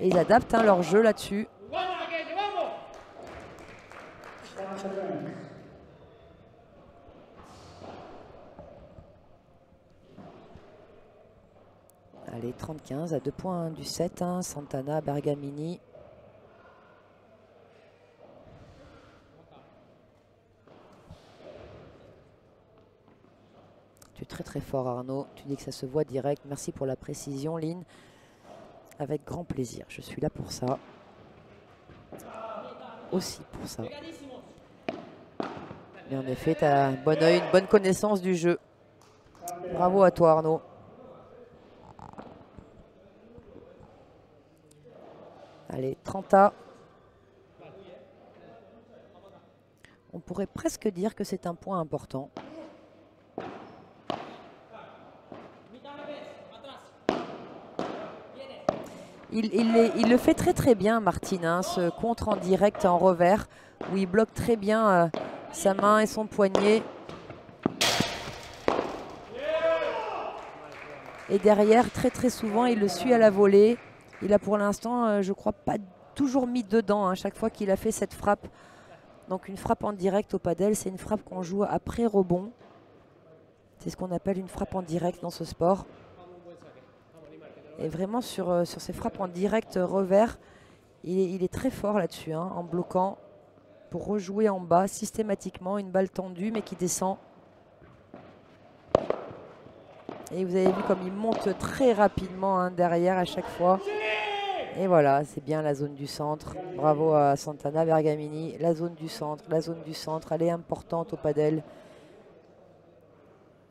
ils adaptent leur jeu là-dessus. Allez, 30-15 à 2 points du 7, hein, Santana, Bergamini. Tu es très très fort Arnaud, tu dis que ça se voit direct. Merci pour la précision Lynn. Avec grand plaisir, je suis là pour ça. Aussi pour ça. Mais en effet, tu as un bon œil, une bonne connaissance du jeu. Bravo à toi Arnaud. Allez, 30A. On pourrait presque dire que c'est un point important. Il le fait très très bien Martin, hein, ce contre en direct en revers, où il bloque très bien sa main et son poignet. Et derrière, très très souvent, il le suit à la volée. Il a pour l'instant, je crois, pas toujours mis dedans, hein, chaque fois qu'il a fait cette frappe. Donc une frappe en direct au padel, c'est une frappe qu'on joue après rebond. C'est ce qu'on appelle une frappe en direct dans ce sport. Et vraiment sur ces frappes en direct revers, il est très fort là-dessus, hein, en bloquant pour rejouer en bas systématiquement une balle tendue mais qui descend. Et vous avez vu comme il monte très rapidement, hein, derrière à chaque fois. Et voilà, c'est bien la zone du centre. Bravo à Santana, Bergamini. La zone du centre, elle est importante au padel.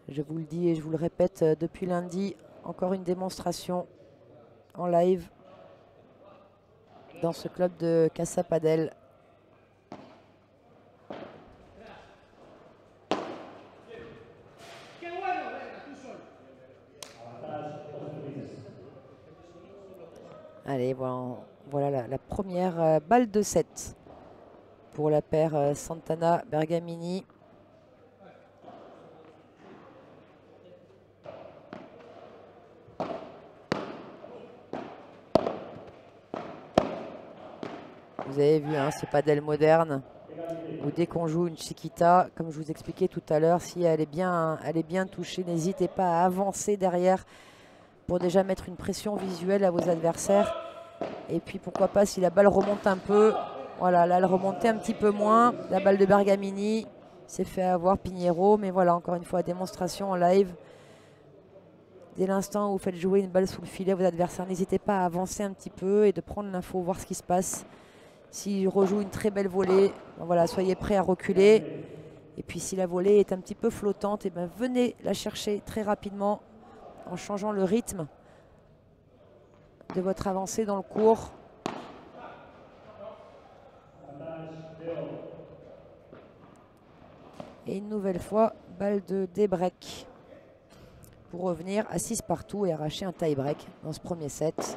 Je vous le dis et je vous le répète depuis lundi, encore une démonstration en live dans ce club de Casa Padel. Allez, voilà la première balle de 7 pour la paire Santana-Bergamini. Vous avez vu, hein, ce padel moderne où dès qu'on joue une chiquita, comme je vous expliquais tout à l'heure, si elle est bien touchée, n'hésitez pas à avancer derrière pour déjà mettre une pression visuelle à vos adversaires. Et puis pourquoi pas, si la balle remonte un peu, voilà, là elle remontait un petit peu moins. La balle de Bergamini s'est fait avoir Pinheiro, mais voilà, encore une fois, démonstration en live. Dès l'instant où vous faites jouer une balle sous le filet à vos adversaires, n'hésitez pas à avancer un petit peu et de prendre l'info, voir ce qui se passe. S'il rejoue une très belle volée, voilà, soyez prêts à reculer. Et puis si la volée est un petit peu flottante, et bien venez la chercher très rapidement en changeant le rythme de votre avancée dans le court. Et une nouvelle fois, balle de débreak pour revenir à 6 partout et arracher un tie-break dans ce premier set.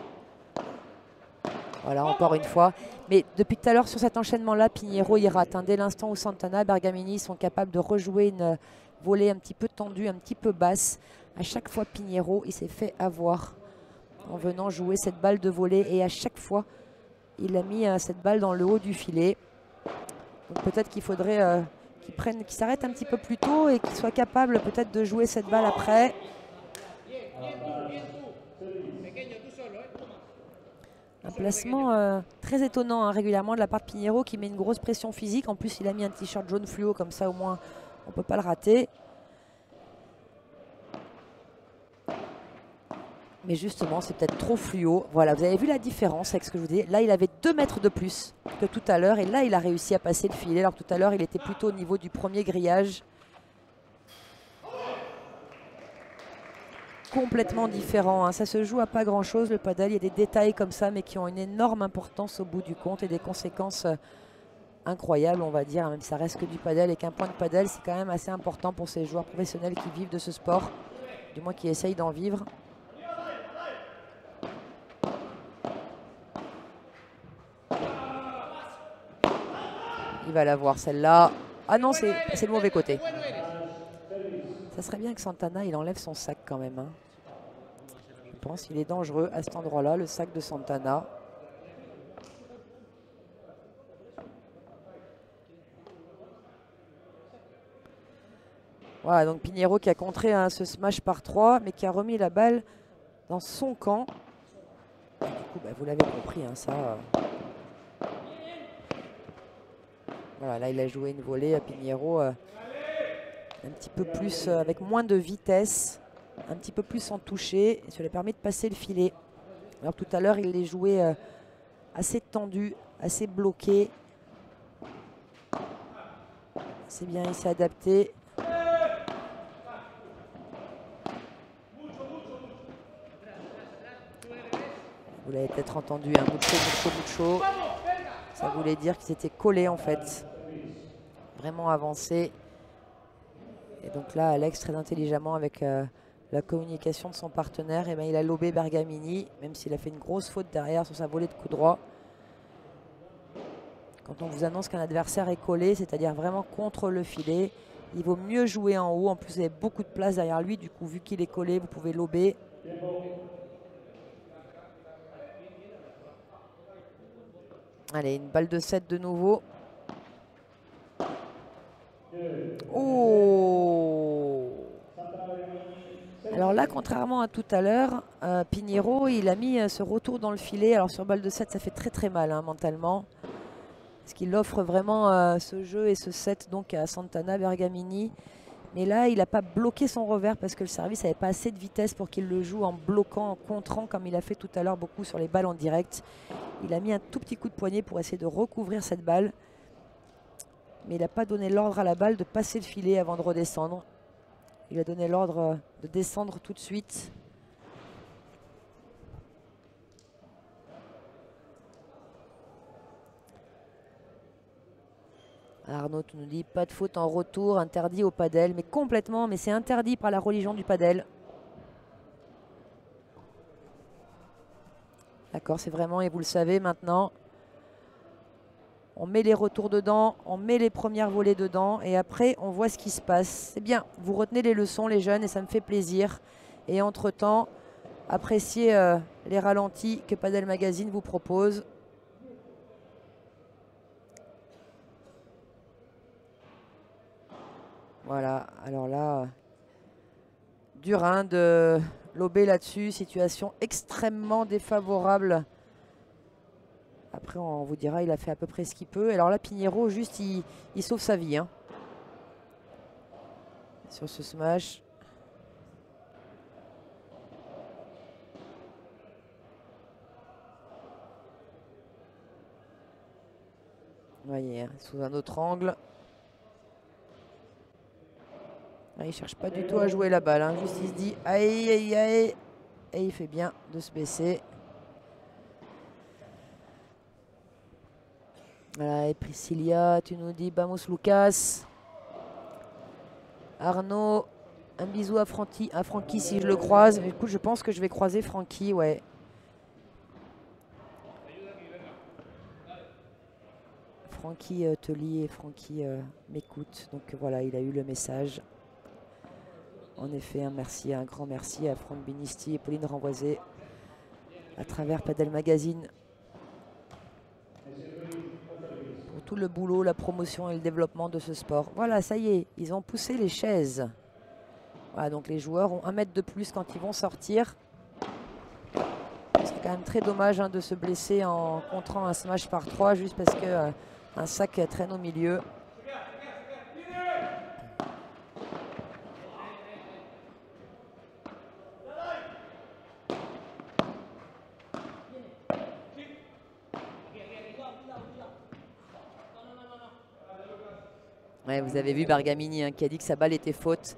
Voilà, encore une fois. Mais depuis tout à l'heure, sur cet enchaînement-là, Pinheiro, il rate. Dès l'instant où Santana et Bergamini sont capables de rejouer une volée un petit peu tendue, un petit peu basse, à chaque fois, Pinheiro, il s'est fait avoir en venant jouer cette balle de volée. Et à chaque fois, il a mis cette balle dans le haut du filet. Donc peut-être qu'il faudrait qu'il s'arrête un petit peu plus tôt et qu'il soit capable peut-être de jouer cette balle après. Un placement très étonnant, hein, régulièrement de la part de Pinheiro, qui met une grosse pression physique. En plus, il a mis un t-shirt jaune fluo, comme ça au moins on ne peut pas le rater. Mais justement, c'est peut-être trop fluo. Voilà, vous avez vu la différence avec ce que je vous dis. Là, il avait 2 mètres de plus que tout à l'heure. Et là, il a réussi à passer le filet. Alors que tout à l'heure, il était plutôt au niveau du premier grillage. Complètement différent, hein. Ça se joue à pas grand chose le padel, il y a des détails comme ça mais qui ont une énorme importance au bout du compte et des conséquences incroyables, on va dire, même si ça reste que du padel et qu'un point de padel c'est quand même assez important pour ces joueurs professionnels qui vivent de ce sport, du moins qui essayent d'en vivre. Il va la voir celle-là. Ah non, c'est le mauvais côté. Ça serait bien que Santana, il enlève son sac quand même. Hein. Je pense qu'il est dangereux à cet endroit-là, le sac de Santana. Voilà, donc Pinheiro qui a contré ce smash par 3, mais qui a remis la balle dans son camp. Et du coup, bah, vous l'avez compris, hein, ça... Voilà, là, il a joué une volée à Pinheiro un petit peu plus, avec moins de vitesse, un petit peu plus en toucher. Et ça lui permet de passer le filet. Alors tout à l'heure, il les jouait assez tendu, assez bloqué. C'est bien, il s'est adapté. Vous l'avez peut-être entendu, un mucho. Ça voulait dire qu'ils étaient collés en fait. Vraiment avancés. Et donc là, Alex, très intelligemment, avec la communication de son partenaire, et ben, il a lobé Bergamini, même s'il a fait une grosse faute derrière sur sa volée de coup droit. Quand on vous annonce qu'un adversaire est collé, c'est-à-dire vraiment contre le filet, il vaut mieux jouer en haut. En plus, vous avez beaucoup de place derrière lui. Du coup, vu qu'il est collé, vous pouvez lober. Allez, une balle de 7 de nouveau. Oh! Alors là, contrairement à tout à l'heure, Pinheiro, il a mis ce retour dans le filet. Alors sur balle de 7, ça fait très très mal hein, mentalement. Parce qu'il offre vraiment ce jeu et ce set donc à Santana Bergamini. Mais là, il n'a pas bloqué son revers parce que le service n'avait pas assez de vitesse pour qu'il le joue en bloquant, en contrant comme il a fait tout à l'heure beaucoup sur les balles en direct. Il a mis un tout petit coup de poignet pour essayer de recouvrir cette balle. Mais il n'a pas donné l'ordre à la balle de passer le filet avant de redescendre. Il a donné l'ordre de descendre tout de suite. Arnaud nous dit pas de faute en retour, interdit au padel, mais complètement, mais c'est interdit par la religion du padel. D'accord, c'est vraiment, et vous le savez maintenant, on met les retours dedans, on met les premières volées dedans, et après on voit ce qui se passe. C'est bien, vous retenez les leçons les jeunes, et ça me fait plaisir. Et entre-temps, appréciez les ralentis que Padel Magazine vous propose. Voilà, alors là, dur hein, de lober là-dessus, situation extrêmement défavorable. Après, on vous dira, il a fait à peu près ce qu'il peut. Alors là, Pinheiro, juste, il sauve sa vie. Hein. Sur ce smash. Vous voyez, hein, sous un autre angle. Ah, il ne cherche pas du tout à jouer la balle. Hein. Juste, il se dit, aïe, aïe, aïe. Et il fait bien de se baisser. Voilà, et Priscilla, tu nous dis Vamos Lucas. Arnaud, un bisou à Francky si je le croise. Du coup, je pense que je vais croiser Francky, ouais. Francky te lit et Francky m'écoute. Donc voilà, il a eu le message. En effet, un merci, un grand merci à Franck Binisti et Pauline Renvoisé à travers Padel Magazine pour tout le boulot, la promotion et le développement de ce sport. Voilà, ça y est, ils ont poussé les chaises. Voilà, donc les joueurs ont 1 mètre de plus quand ils vont sortir. C'est quand même très dommage hein, de se blesser en contrant un smash par 3 juste parce que un sac traîne au milieu. Ouais, vous avez vu Bergamini hein, qui a dit que sa balle était faute.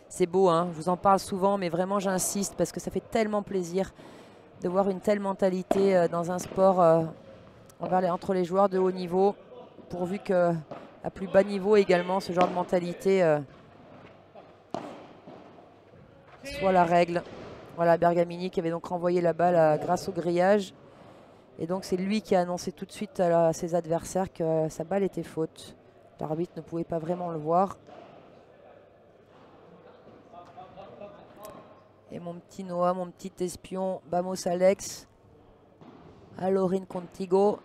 C'est beau, hein, je vous en parle souvent, mais vraiment j'insiste parce que ça fait tellement plaisir de voir une telle mentalité dans un sport entre les joueurs de haut niveau, pourvu que à plus bas niveau également, ce genre de mentalité soit la règle. Voilà, Bergamini qui avait donc renvoyé la balle grâce au grillage. Et donc c'est lui qui a annoncé tout de suite à ses adversaires que sa balle était faute. L'arbitre ne pouvait pas vraiment le voir. Et mon petit Noah, mon petit espion, Vamos Alex, à Lorin Contigo.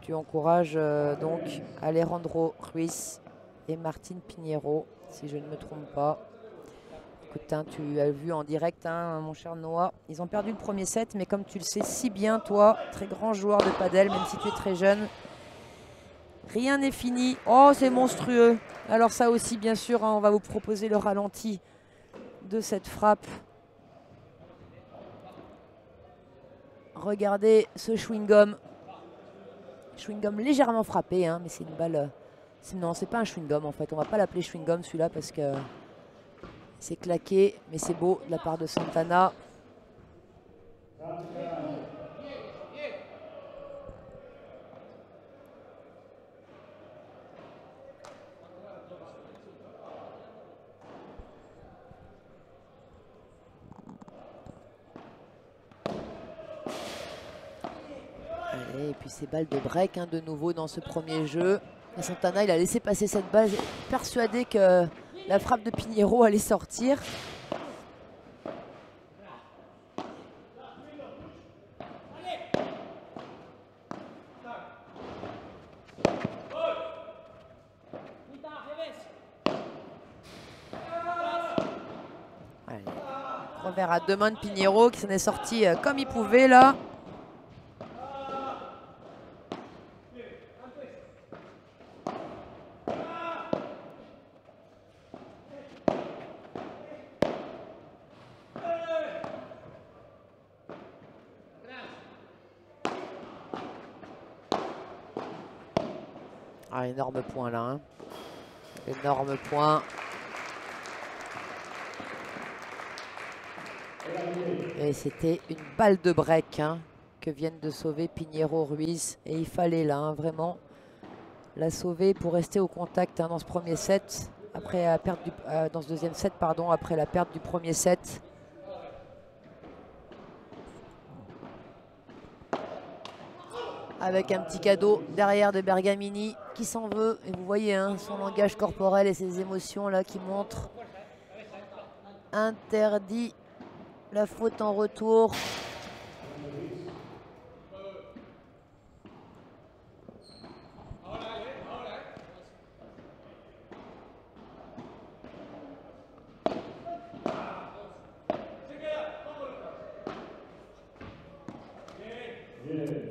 Tu encourages donc Alejandro Ruiz et Martín Pinheiro, si je ne me trompe pas. Écoute, hein, tu as vu en direct, hein, mon cher Noah. Ils ont perdu le premier set, mais comme tu le sais si bien, toi, très grand joueur de padel, même si tu es très jeune, rien n'est fini. Oh, c'est monstrueux. Alors ça aussi, bien sûr, hein, on va vous proposer le ralenti de cette frappe. Regardez ce chewing-gum. Chewing-gum légèrement frappé, hein, mais c'est une balle. Non, c'est pas un chewing-gum en fait. On va pas l'appeler chewing-gum celui-là parce que c'est claqué, mais c'est beau de la part de Santana. Et puis ces balles de break, hein, de nouveau dans ce premier jeu. Et Santana, il a laissé passer cette balle, persuadé que la frappe de Pinheiro allait sortir. Allez. Revers à deux mains de Pinheiro qui s'en est sorti comme il pouvait là. Ah, énorme point là. Hein. Énorme point. Et c'était une balle de break hein, que viennent de sauver Pinheiro Ruiz. Et il fallait là, hein, vraiment, la sauver pour rester au contact hein, dans ce premier set. Après la perte dans ce deuxième set, pardon, après la perte du premier set. Avec un petit cadeau derrière de Bergamini qui s'en veut. Et vous voyez hein, son langage corporel et ses émotions là qui montrent. Interdit la faute en retour.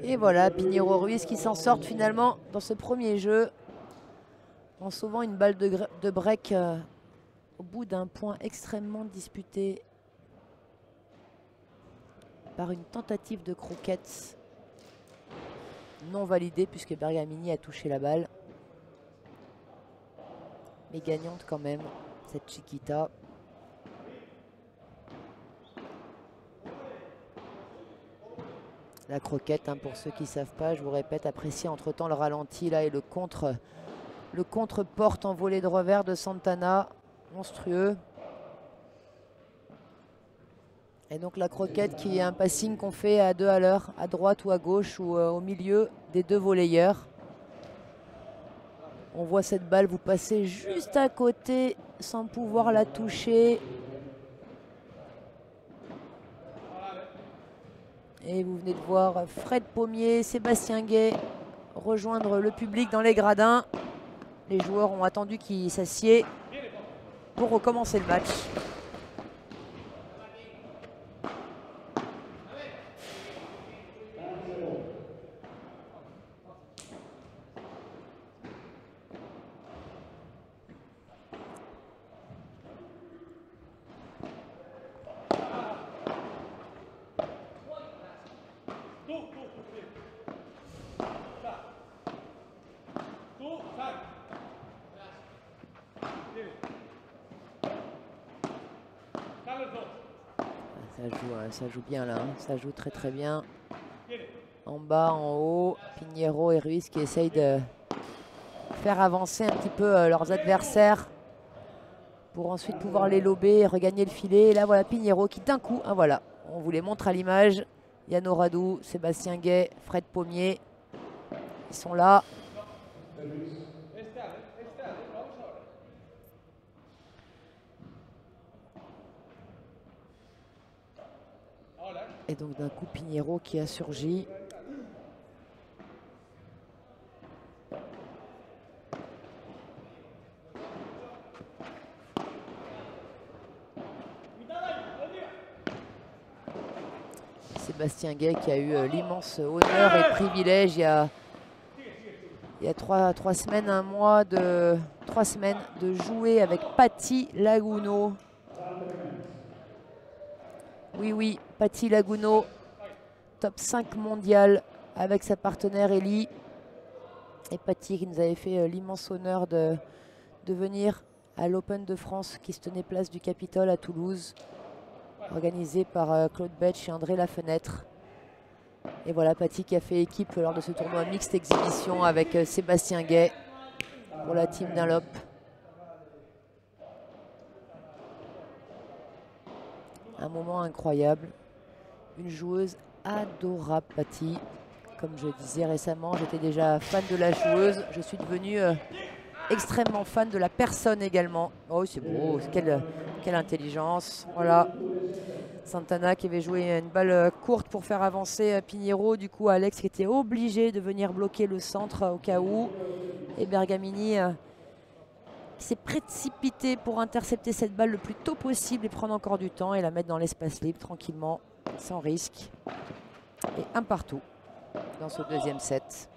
Et voilà, Pinheiro Ruiz qui s'en sort finalement dans ce premier jeu en sauvant une balle de break au bout d'un point extrêmement disputé par une tentative de croquette non validée puisque Bergamini a touché la balle. Mais gagnante quand même, cette Chiquita. La croquette, hein, pour ceux qui ne savent pas, je vous répète, appréciez entre-temps le ralenti là et le contre-porte en volée de revers de Santana, monstrueux. Et donc la croquette qui est un passing qu'on fait à deux à l'heure, à droite ou à gauche ou au milieu des deux volleyeurs. On voit cette balle vous passer juste à côté sans pouvoir la toucher. Et vous venez de voir Fred Pommier, Sébastien Gay rejoindre le public dans les gradins. Les joueurs ont attendu qu'ils s'assiedent pour recommencer le match. Ça joue bien là, hein. Ça joue très très bien. En bas, en haut, Pinheiro et Ruiz qui essayent de faire avancer un petit peu leurs adversaires pour ensuite pouvoir les lober et regagner le filet. Et là voilà Pinheiro qui d'un coup, hein, voilà, on vous les montre à l'image, Yann Oradou, Sébastien Gay, Fred Pommier. Ils sont là. Et donc d'un coup Pinheiro qui a surgi. Sébastien Gay qui a eu l'immense honneur et privilège il y a trois semaines, un mois, 3 semaines de jouer avec Patti Lagouneau. Oui, Patti Lagouneau, top 5 mondial avec sa partenaire Ellie. Et Patti qui nous avait fait l'immense honneur de venir à l'Open de France qui se tenait place du Capitole à Toulouse, organisé par Claude Betch et André Lafenêtre. Et voilà Patti qui a fait équipe lors de ce tournoi mixte exhibition avec Sébastien Gay pour la team Dunlop. Un moment incroyable. Une joueuse adorable, Patti. Comme je disais récemment, j'étais déjà fan de la joueuse. Je suis devenue extrêmement fan de la personne également. Oh, c'est beau. Quelle intelligence. Voilà. Santana qui avait joué une balle courte pour faire avancer Pinheiro. Du coup, Alex qui était obligé de venir bloquer le centre au cas où. Et Bergamini qui s'est précipité pour intercepter cette balle le plus tôt possible et prendre encore du temps et la mettre dans l'espace libre tranquillement, sans risque. Et un partout dans ce deuxième set.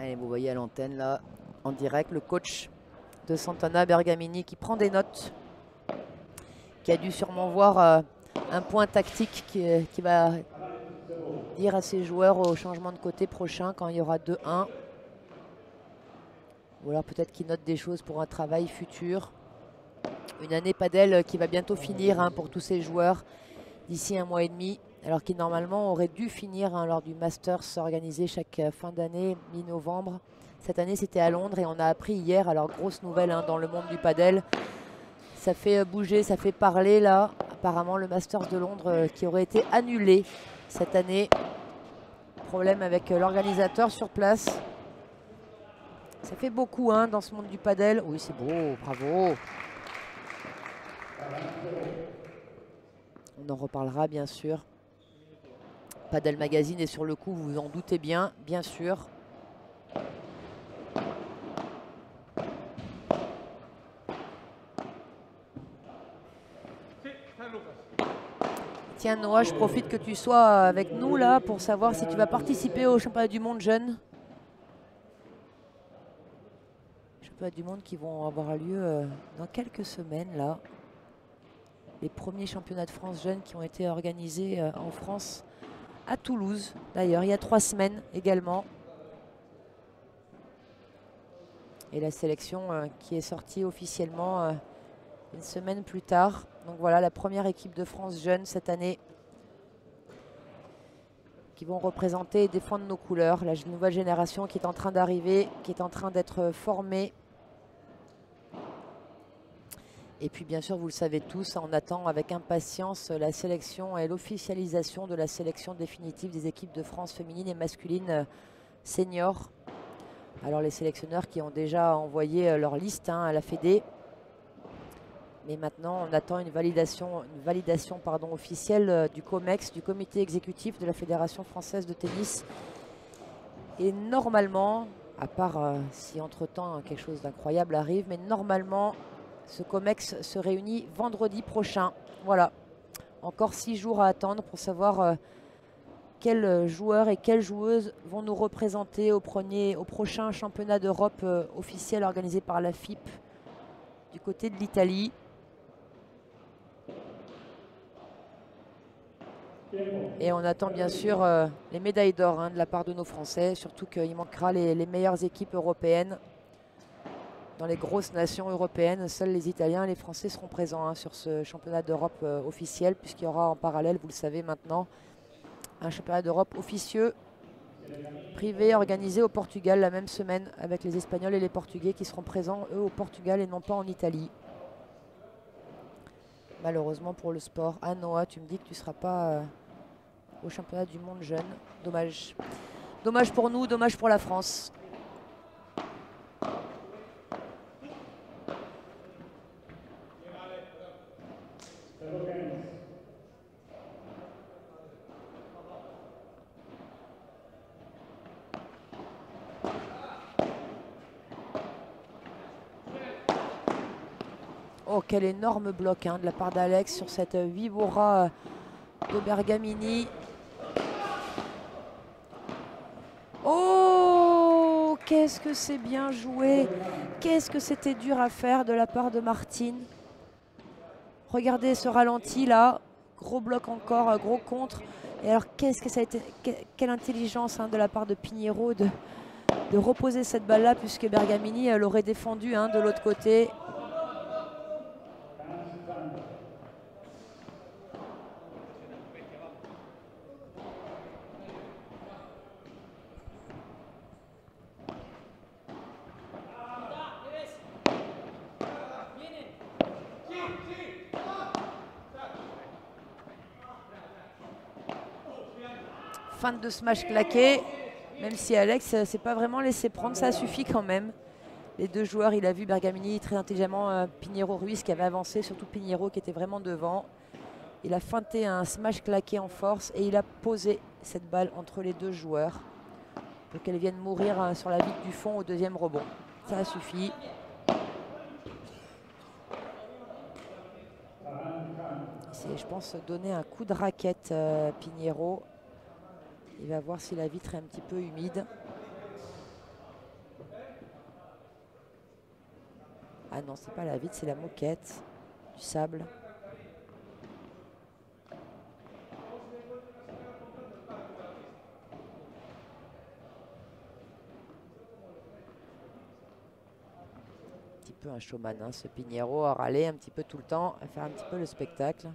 Et vous voyez à l'antenne là, en direct, le coach de Santana, Bergamini, qui prend des notes, qui a dû sûrement voir un point tactique qui va dire à ses joueurs au changement de côté prochain quand il y aura 2-1. Ou alors peut-être qu'il note des choses pour un travail futur. Une année padel qui va bientôt finir pour tous ces joueurs d'ici 1 mois et demi. Alors qu'ils normalement auraient dû finir lors du Masters organisé chaque fin d'année, mi-novembre. Cette année c'était à Londres et on a appris hier, alors grosse nouvelle dans le monde du padel. Ça fait bouger, ça fait parler là. Apparemment le Masters de Londres qui aurait été annulé cette année. Problème avec l'organisateur sur place. Ça fait beaucoup dans ce monde du padel. Oui, c'est beau, bravo. On en reparlera bien sûr. Padel Magazine est sur le coup, vous vous en doutez bien sûr. Tiens Noah, je profite que tu sois avec nous là pour savoir si tu vas participer au championnat du monde jeune. Championnat du monde qui vont avoir lieu dans quelques semaines là. Les premiers championnats de France jeunes qui ont été organisés en France à Toulouse d'ailleurs il y a 3 semaines également. Et la sélection qui est sortie officiellement une semaine plus tard. Donc voilà la première équipe de France jeune cette année qui vont représenter et défendre nos couleurs. La nouvelle génération qui est en train d'arriver, qui est en train d'être formée. Et puis bien sûr, vous le savez tous, on attend avec impatience la sélection et l'officialisation de la sélection définitive des équipes de France féminines et masculines seniors. Alors les sélectionneurs qui ont déjà envoyé leur liste à la Fédé. Mais maintenant, on attend une validation officielle du COMEX, du comité exécutif de la Fédération française de tennis. Et normalement, à part si entre-temps quelque chose d'incroyable arrive, mais normalement, ce COMEX se réunit vendredi prochain. Voilà, encore 6 jours à attendre pour savoir quels joueurs et quelles joueuses vont nous représenter au prochain championnat d'Europe officiel organisé par la FIP du côté de l'Italie. Et on attend bien sûr les médailles d'or hein, de la part de nos Français, surtout qu'il manquera les meilleures équipes européennes. Dans les grosses nations européennes, seuls les Italiens et les Français seront présents hein, sur ce championnat d'Europe officiel, puisqu'il y aura en parallèle, vous le savez maintenant, un championnat d'Europe officieux, privé, organisé au Portugal la même semaine, avec les Espagnols et les Portugais qui seront présents, eux, au Portugal et non pas en Italie. Malheureusement pour le sport. Ah Noah, tu me dis que tu ne seras pas au championnat du monde jeune. Dommage. Dommage pour nous, dommage pour la France. Oh, quel énorme bloc hein, de la part d'Alex sur cette Vibora de Bergamini. Oh, qu'est-ce que c'est bien joué. Qu'est-ce que c'était dur à faire de la part de Martine. Regardez ce ralenti là. Gros bloc encore, gros contre. Et alors, qu'est-ce que ça a été. Quelle intelligence hein, de la part de Pinheiro de reposer cette balle-là, puisque Bergamini l'aurait défendu hein, de l'autre côté. Fin de smash claqué, même si Alex s'est pas vraiment laissé prendre, ça suffit quand même. Les deux joueurs, il a vu Bergamini très intelligemment, Pinheiro Ruiz qui avait avancé, surtout Pinheiro qui était vraiment devant. Il a feinté un smash claqué en force et il a posé cette balle entre les deux joueurs pour qu'elle vienne mourir hein, sur la vitre du fond au deuxième rebond. Ça a suffi. C'est, je pense, donner un coup de raquette Pinheiro. Il va voir si la vitre est un petit peu humide. Ah non, c'est pas la vitre, c'est la moquette du sable. Un petit peu un showman, hein, ce Pinheiro, à râler un petit peu tout le temps, à faire un petit peu le spectacle.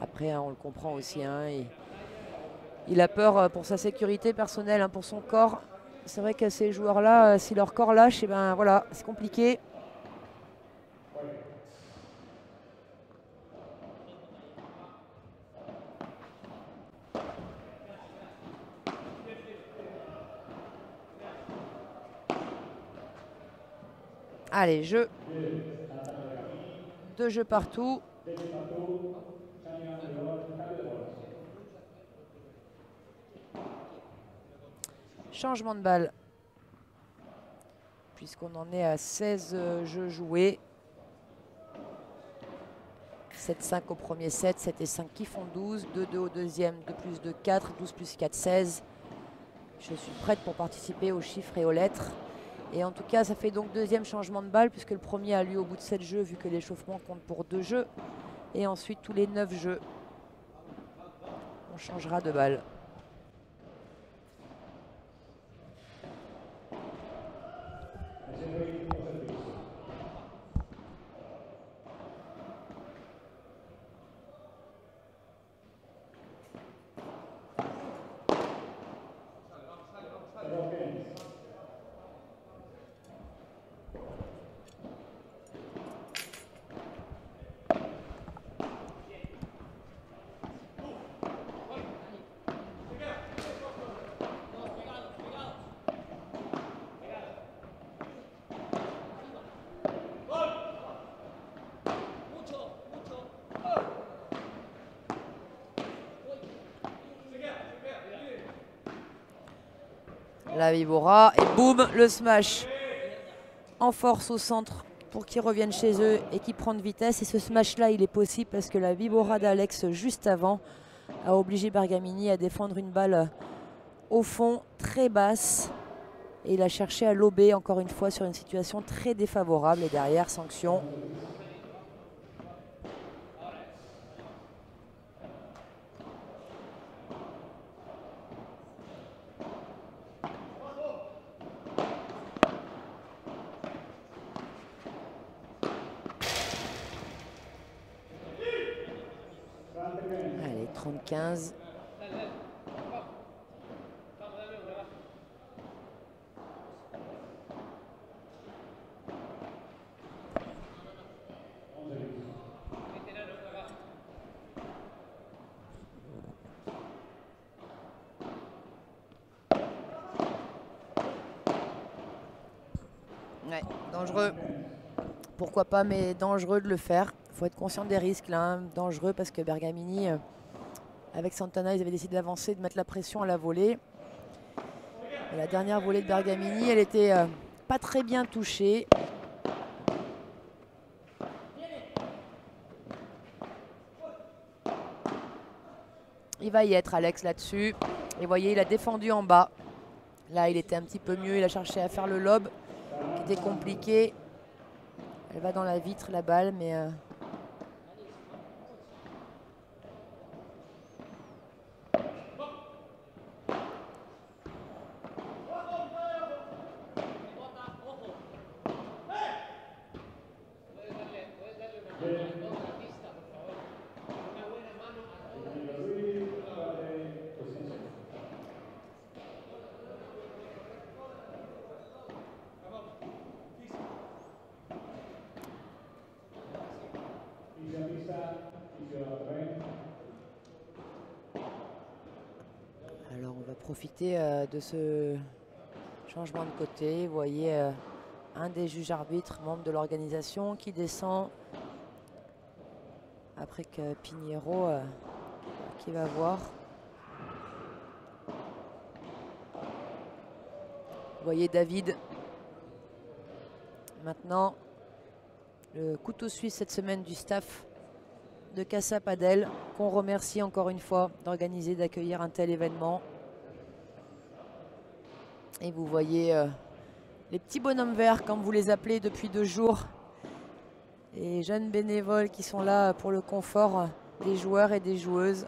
Après, hein, on le comprend aussi, hein, il a peur pour sa sécurité personnelle, hein, pour son corps. C'est vrai que ces joueurs-là, si leur corps lâche, et ben voilà, c'est compliqué. Allez, jeu. 2 jeux partout. Changement de balle. Puisqu'on en est à 16 jeux joués. 7-5 au premier set, 7 et 5 qui font 12. 2-2 au deuxième, 2 plus 2, 4. 12 plus 4, 16. Je suis prête pour participer aux chiffres et aux lettres. Et en tout cas, ça fait donc deuxième changement de balle, puisque le premier a lieu au bout de 7 jeux, vu que l'échauffement compte pour 2 jeux. Et ensuite, tous les 9 jeux, on changera de balle. La Vibora et boum, le smash en force au centre pour qu'ils reviennent chez eux et qu'ils prennent vitesse. Et ce smash là, il est possible parce que la Vibora d'Alex juste avant a obligé Bergamini à défendre une balle au fond très basse. Et il a cherché à lober encore une fois sur une situation très défavorable. Et derrière, sanction. 35. Ouais, dangereux. Pourquoi pas, mais dangereux de le faire. Il faut être conscient des risques là. Hein. Dangereux parce que Bergamini, avec Santana, ils avaient décidé d'avancer, de mettre la pression à la volée. Et la dernière volée de Bergamini, elle était pas très bien touchée. Il va y être Alex là-dessus. Et vous voyez, il a défendu en bas. Là, il était un petit peu mieux. Il a cherché à faire le lob, qui était compliqué. Elle va dans la vitre, la balle, mais... Alors on va profiter de ce changement de côté. Vous voyez un des juges arbitres, membre de l'organisation, qui descend après que Pinheiro qui va voir. Vous voyez David. Maintenant, le couteau suisse cette semaine du staff de Casa Padel, qu'on remercie encore une fois d'organiser, d'accueillir un tel événement. Et vous voyez les petits bonhommes verts, comme vous les appelez depuis 2 jours. Les jeunes bénévoles qui sont là pour le confort des joueurs et des joueuses.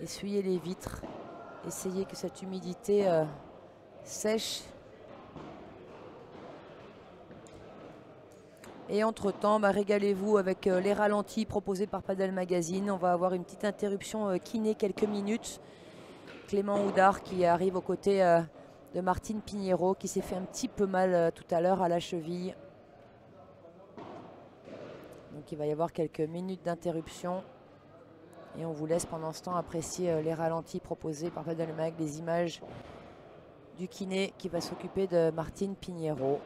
Essuyez les vitres. Essayez que cette humidité sèche. Et entre-temps, régalez-vous avec les ralentis proposés par Padel Magazine. On va avoir une petite interruption kiné quelques minutes. Clément Houdard qui arrive aux côtés de Martine Pinheiro qui s'est fait un petit peu mal tout à l'heure à la cheville. Donc il va y avoir quelques minutes d'interruption. Et on vous laisse pendant ce temps apprécier les ralentis proposés par Padel Mag, les images du kiné qui va s'occuper de Martine Pinheiro.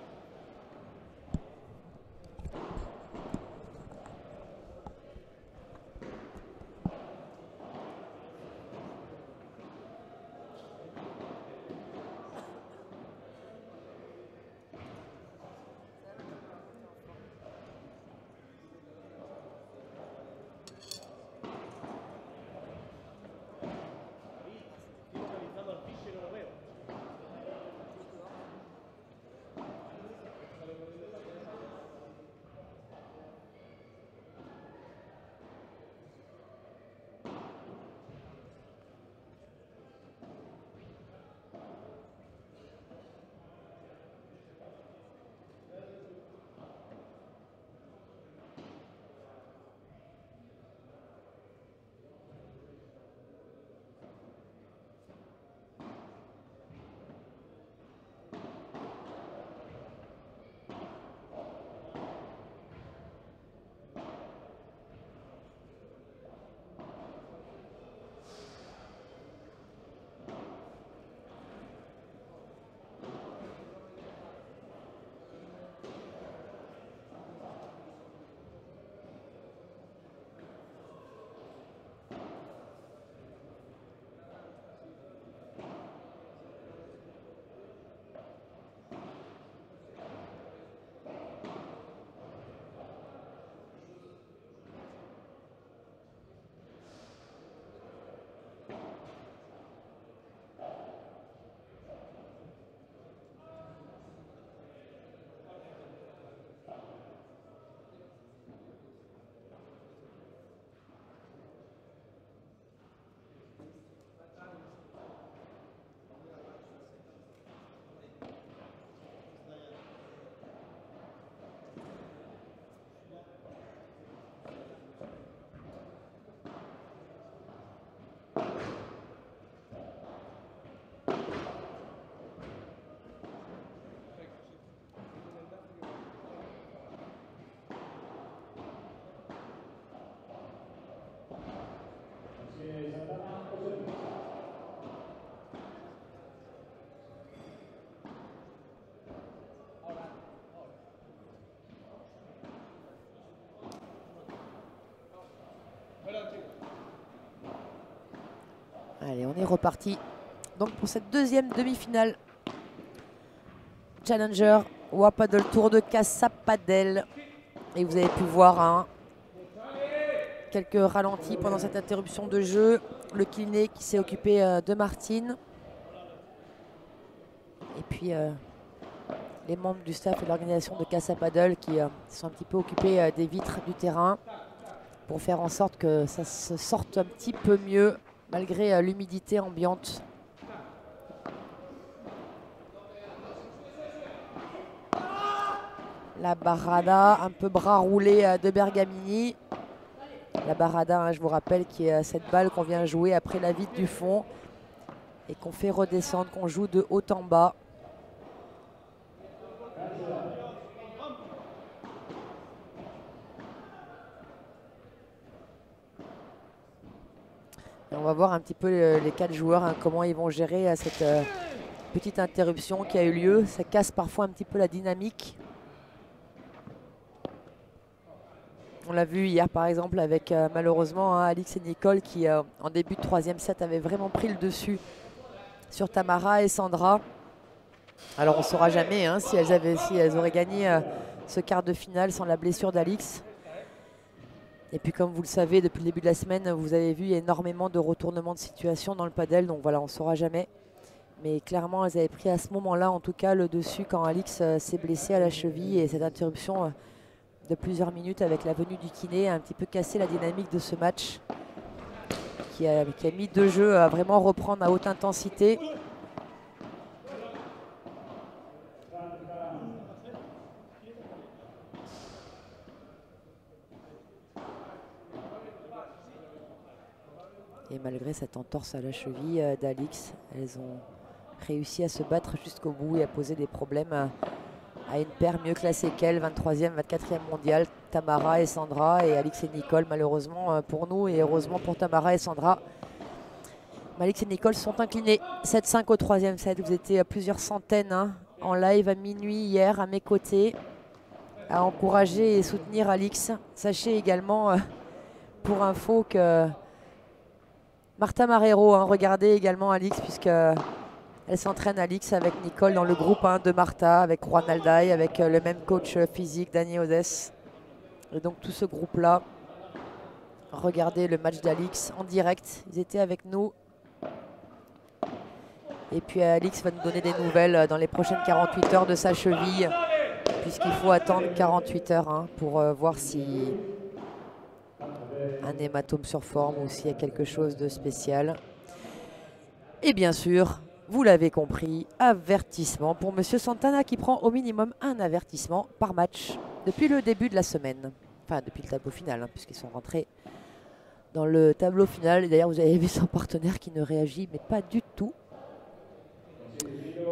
Allez, on est reparti. Donc pour cette deuxième demi-finale, Challenger WAPADL Tour de Casa Padel. Et vous avez pu voir hein, quelques ralentis pendant cette interruption de jeu. Le kiné qui s'est occupé de Martine. Et puis les membres du staff et de l'organisation de Casa Padel qui sont un petit peu occupés des vitres du terrain pour faire en sorte que ça se sorte un petit peu mieux malgré l'humidité ambiante. La Barrada, un peu bras roulé de Bergamini. La Barrada, hein, je vous rappelle, qui est cette balle qu'on vient jouer après la vitre du fond et qu'on fait redescendre, qu'on joue de haut en bas. Et on va voir un petit peu les 4 joueurs, hein, comment ils vont gérer cette petite interruption qui a eu lieu. Ça casse parfois un petit peu la dynamique. On l'a vu hier par exemple avec malheureusement hein, Alix et Nicole qui en début de 3e set avaient vraiment pris le dessus sur Tamara et Sandra. Alors on ne saura jamais hein, si elles auraient gagné ce quart de finale sans la blessure d'Alix. Et puis comme vous le savez, depuis le début de la semaine, vous avez vu, il y a énormément de retournements de situation dans le padel. Donc voilà, on ne saura jamais. Mais clairement, elles avaient pris à ce moment-là, en tout cas, le dessus quand Alix s'est blessée à la cheville. Et cette interruption de plusieurs minutes avec la venue du kiné a un petit peu cassé la dynamique de ce match. Qui a mis 2 jeux à vraiment reprendre à haute intensité. Et malgré cette entorse à la cheville d'Alix, elles ont réussi à se battre jusqu'au bout et à poser des problèmes à une paire mieux classée qu'elle, 23e, 24e mondiale, Tamara et Sandra, et Alix et Nicole, malheureusement pour nous et heureusement pour Tamara et Sandra. Alix et Nicole sont inclinés 7-5 au 3e set. Vous étiez à plusieurs centaines hein, en live à minuit hier à mes côtés à encourager et soutenir Alix. Sachez également pour info que Marta Marrero, hein, regardez également Alix puisque elle s'entraîne Alix avec Nicole dans le groupe de Marta, avec Juan Alday, avec le même coach physique, Dani Odès. Et donc tout ce groupe-là, regardez le match d'Alix en direct. Ils étaient avec nous. Et puis Alix va nous donner des nouvelles dans les prochaines 48 heures de sa cheville, puisqu'il faut attendre 48 heures hein, pour voir si un hématome sur forme ou s'il y a quelque chose de spécial. Et bien sûr, vous l'avez compris, avertissement pour Monsieur Santana qui prend au minimum un avertissement par match depuis le début de la semaine. Enfin, depuis le tableau final, hein, puisqu'ils sont rentrés dans le tableau final. Et d'ailleurs, vous avez vu son partenaire qui ne réagit, mais pas du tout.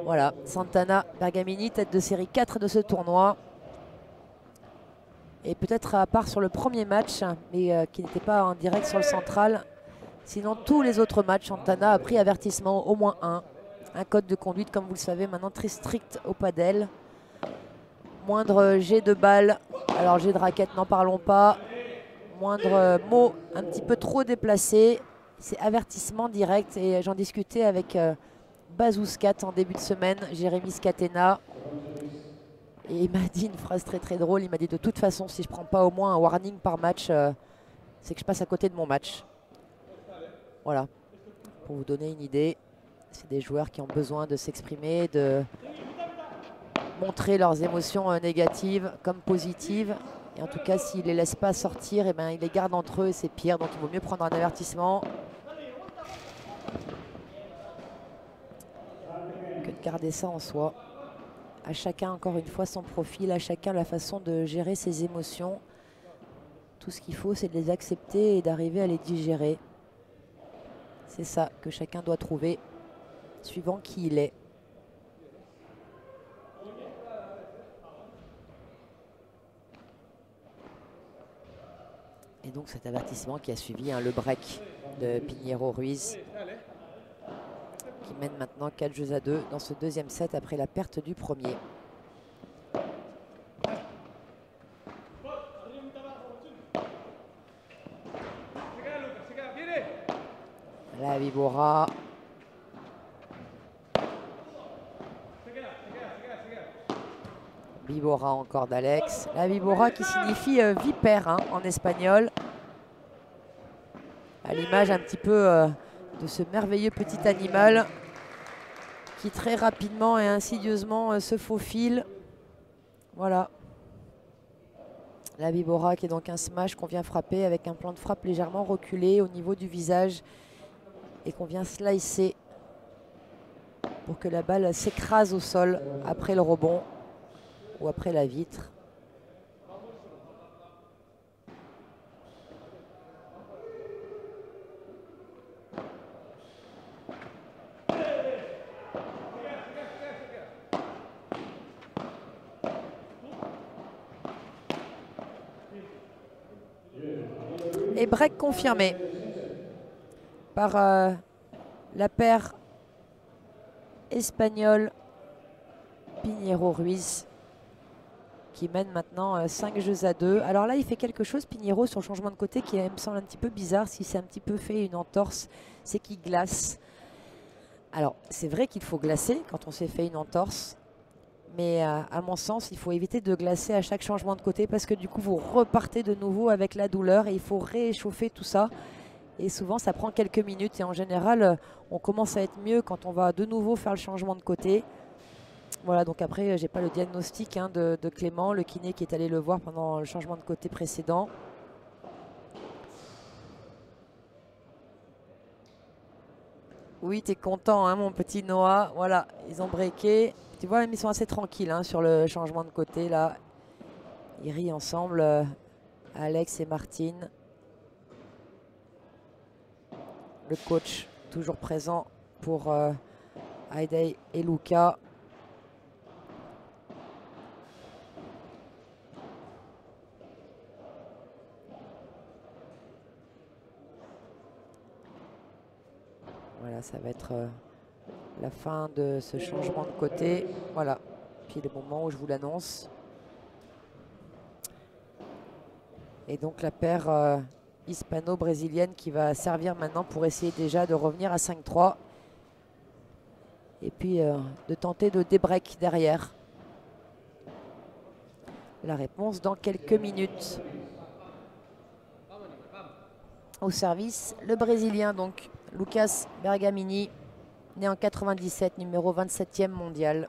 Voilà, Santana, Bergamini, tête de série 4 de ce tournoi. Et peut-être à part sur le premier match, mais qui n'était pas en direct sur le central. Sinon, tous les autres matchs, Santana a pris avertissement, au moins un. Un code de conduite, comme vous le savez, maintenant très strict au padel. Moindre jet de balle, alors jet de raquette, n'en parlons pas. Moindre mot un petit peu trop déplacé, c'est avertissement direct. Et j'en discutais avec Bazouskat en début de semaine, Jérémy Scatena. Et il m'a dit une phrase très très drôle, il m'a dit de toute façon, si je ne prends pas au moins un warning par match, c'est que je passe à côté de mon match. Voilà, pour vous donner une idée. C'est des joueurs qui ont besoin de s'exprimer, de montrer leurs émotions négatives comme positives. Et en tout cas, s'ils ne les laissent pas sortir, eh ben, ils les gardent entre eux et c'est pire. Donc il vaut mieux prendre un avertissement que de garder ça en soi. À chacun, encore une fois, son profil, à chacun la façon de gérer ses émotions. Tout ce qu'il faut, c'est de les accepter et d'arriver à les digérer. C'est ça que chacun doit trouver, suivant qui il est. Et donc cet avertissement qui a suivi le break de Pinheiro Ruiz, qui mène maintenant 4-2 dans ce deuxième set après la perte du premier. La Vibora. Vibora encore d'Alex. La Vibora qui signifie vipère hein, en espagnol. À l'image un petit peu de ce merveilleux petit animal qui très rapidement et insidieusement se faufile. Voilà. La Vibora qui est donc un smash qu'on vient frapper avec un plan de frappe légèrement reculé au niveau du visage et qu'on vient slicer pour que la balle s'écrase au sol après le rebond ou après la vitre. Et break confirmé par la paire espagnole Pinheiro Ruiz qui mène maintenant 5 jeux à 2. Alors là, il fait quelque chose, Pinheiro, sur le changement de côté qui me semble un petit peu bizarre. Si c'est un petit peu fait une entorse, c'est qu'il glace. Alors, c'est vrai qu'il faut glacer quand on s'est fait une entorse. Mais à mon sens, il faut éviter de glacer à chaque changement de côté parce que du coup, vous repartez de nouveau avec la douleur et il faut réchauffer tout ça. Et souvent, ça prend quelques minutes et en général, on commence à être mieux quand on va de nouveau faire le changement de côté. Voilà, donc après, j'ai pas le diagnostic hein, de Clément, le kiné qui est allé le voir pendant le changement de côté précédent. Oui, tu es content, hein, mon petit Noah. Voilà, ils ont breaké. Tu vois, même ils sont assez tranquilles hein, sur le changement de côté. Là, ils rient ensemble, Alex et Martine. Le coach, toujours présent pour Haydai et Luca. Voilà, ça va être la fin de ce changement de côté. Voilà, puis le moment où je vous l'annonce. Et donc la paire hispano-brésilienne qui va servir maintenant pour essayer déjà de revenir à 5-3. Et puis de tenter de débreak derrière. La réponse dans quelques minutes. Au service, le Brésilien, donc Lucas Bergamini, né en 97, numéro 27e mondial.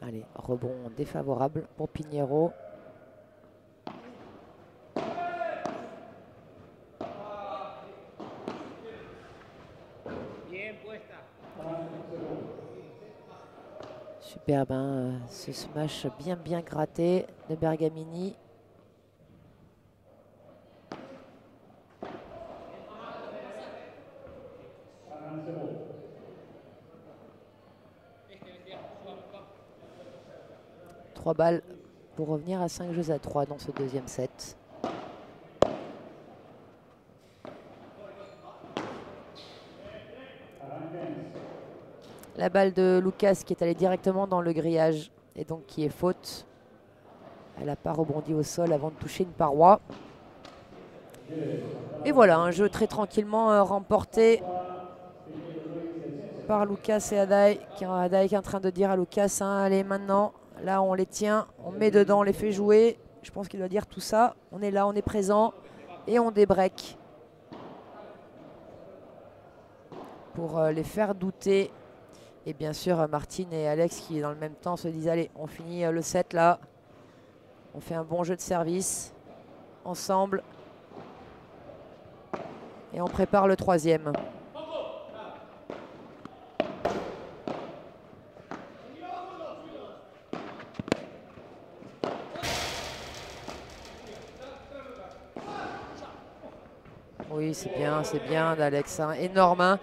Allez, rebond défavorable pour Pinheiro. Superbe, hein, ce smash bien gratté de Bergamini. Trois balles pour revenir à 5 jeux à 3 dans ce deuxième set. La balle de Lucas qui est allée directement dans le grillage et donc qui est faute. Elle n'a pas rebondi au sol avant de toucher une paroi. Et voilà, un jeu très tranquillement remporté par Lucas et Haydai qui est en train de dire à Lucas, hein, allez maintenant, là on les tient, on met dedans, on les fait jouer. Je pense qu'il doit dire tout ça. On est là, on est présent et on débreak pour les faire douter. Et bien sûr, Martine et Alex qui, dans le même temps, se disent allez, on finit le set là. On fait un bon jeu de service ensemble. Et on prépare le troisième. Oui, c'est bien d'Alex. Hein. Énorme, hein.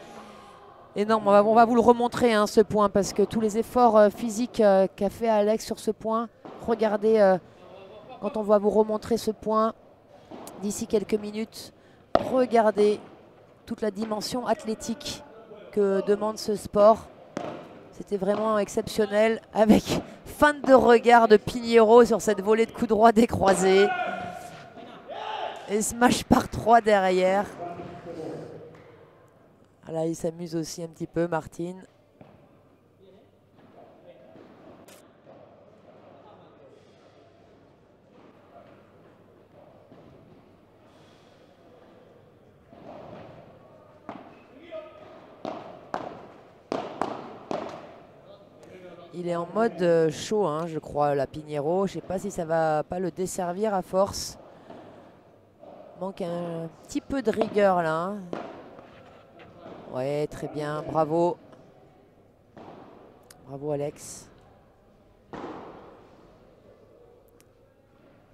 Énorme, on va vous le remontrer hein, ce point parce que tous les efforts physiques qu'a fait Alex sur ce point, regardez quand on va vous remontrer ce point d'ici quelques minutes, regardez toute la dimension athlétique que demande ce sport. C'était vraiment exceptionnel avec feinte de regard de Pinheiro sur cette volée de coups droits décroisés. Et smash par 3 derrière. Là, il s'amuse aussi un petit peu, Martin. Il est en mode chaud, hein, je crois, la Pinheiro. Je ne sais pas si ça va pas le desservir à force. Manque un petit peu de rigueur là. Hein. Ouais, très bien, bravo. Bravo Alex.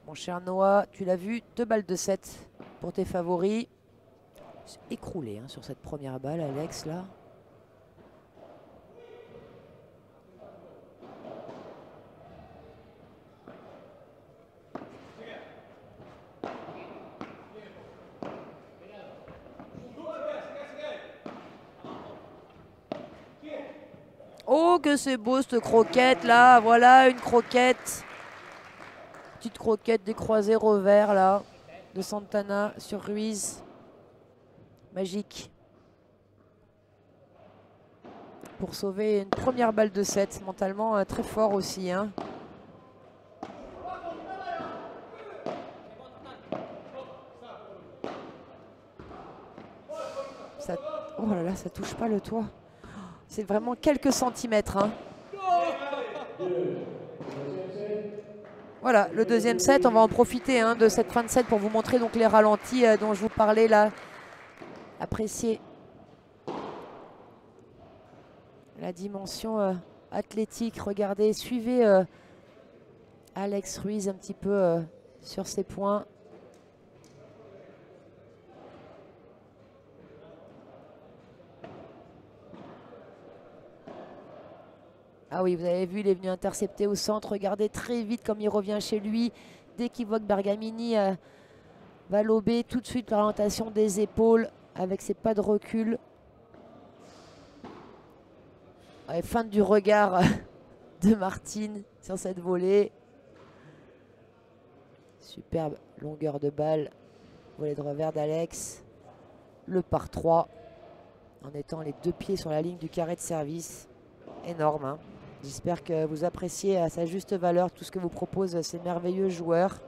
Mon cher Noah, tu l'as vu, 2 balles de 7 pour tes favoris. Écroulé hein, sur cette première balle, Alex, là. Oh, que c'est beau cette croquette là. Voilà une croquette. Petite croquette décroisée revers là. De Santana sur Ruiz. Magique. Pour sauver une première balle de 7. Mentalement très fort aussi. Hein. Ça... Oh là là, ça touche pas le toit. C'est vraiment quelques centimètres. Hein. Voilà, le deuxième set, on va en profiter hein, de cette fin de set pour vous montrer donc les ralentis dont je vous parlais là. Appréciez la dimension athlétique. Regardez, suivez Alex Ruiz un petit peu sur ses points. Ah oui, vous avez vu, il est venu intercepter au centre. Regardez très vite comme il revient chez lui. Dès qu'il voit que Bergamini va lober, tout de suite l'orientation des épaules avec ses pas de recul. Ouais, feinte du regard de Martin sur cette volée. Superbe longueur de balle. Volée de revers d'Alex. Le par 3 en étant les 2 pieds sur la ligne du carré de service. Énorme, hein. J'espère que vous appréciez à sa juste valeur tout ce que vous proposent ces merveilleux joueurs.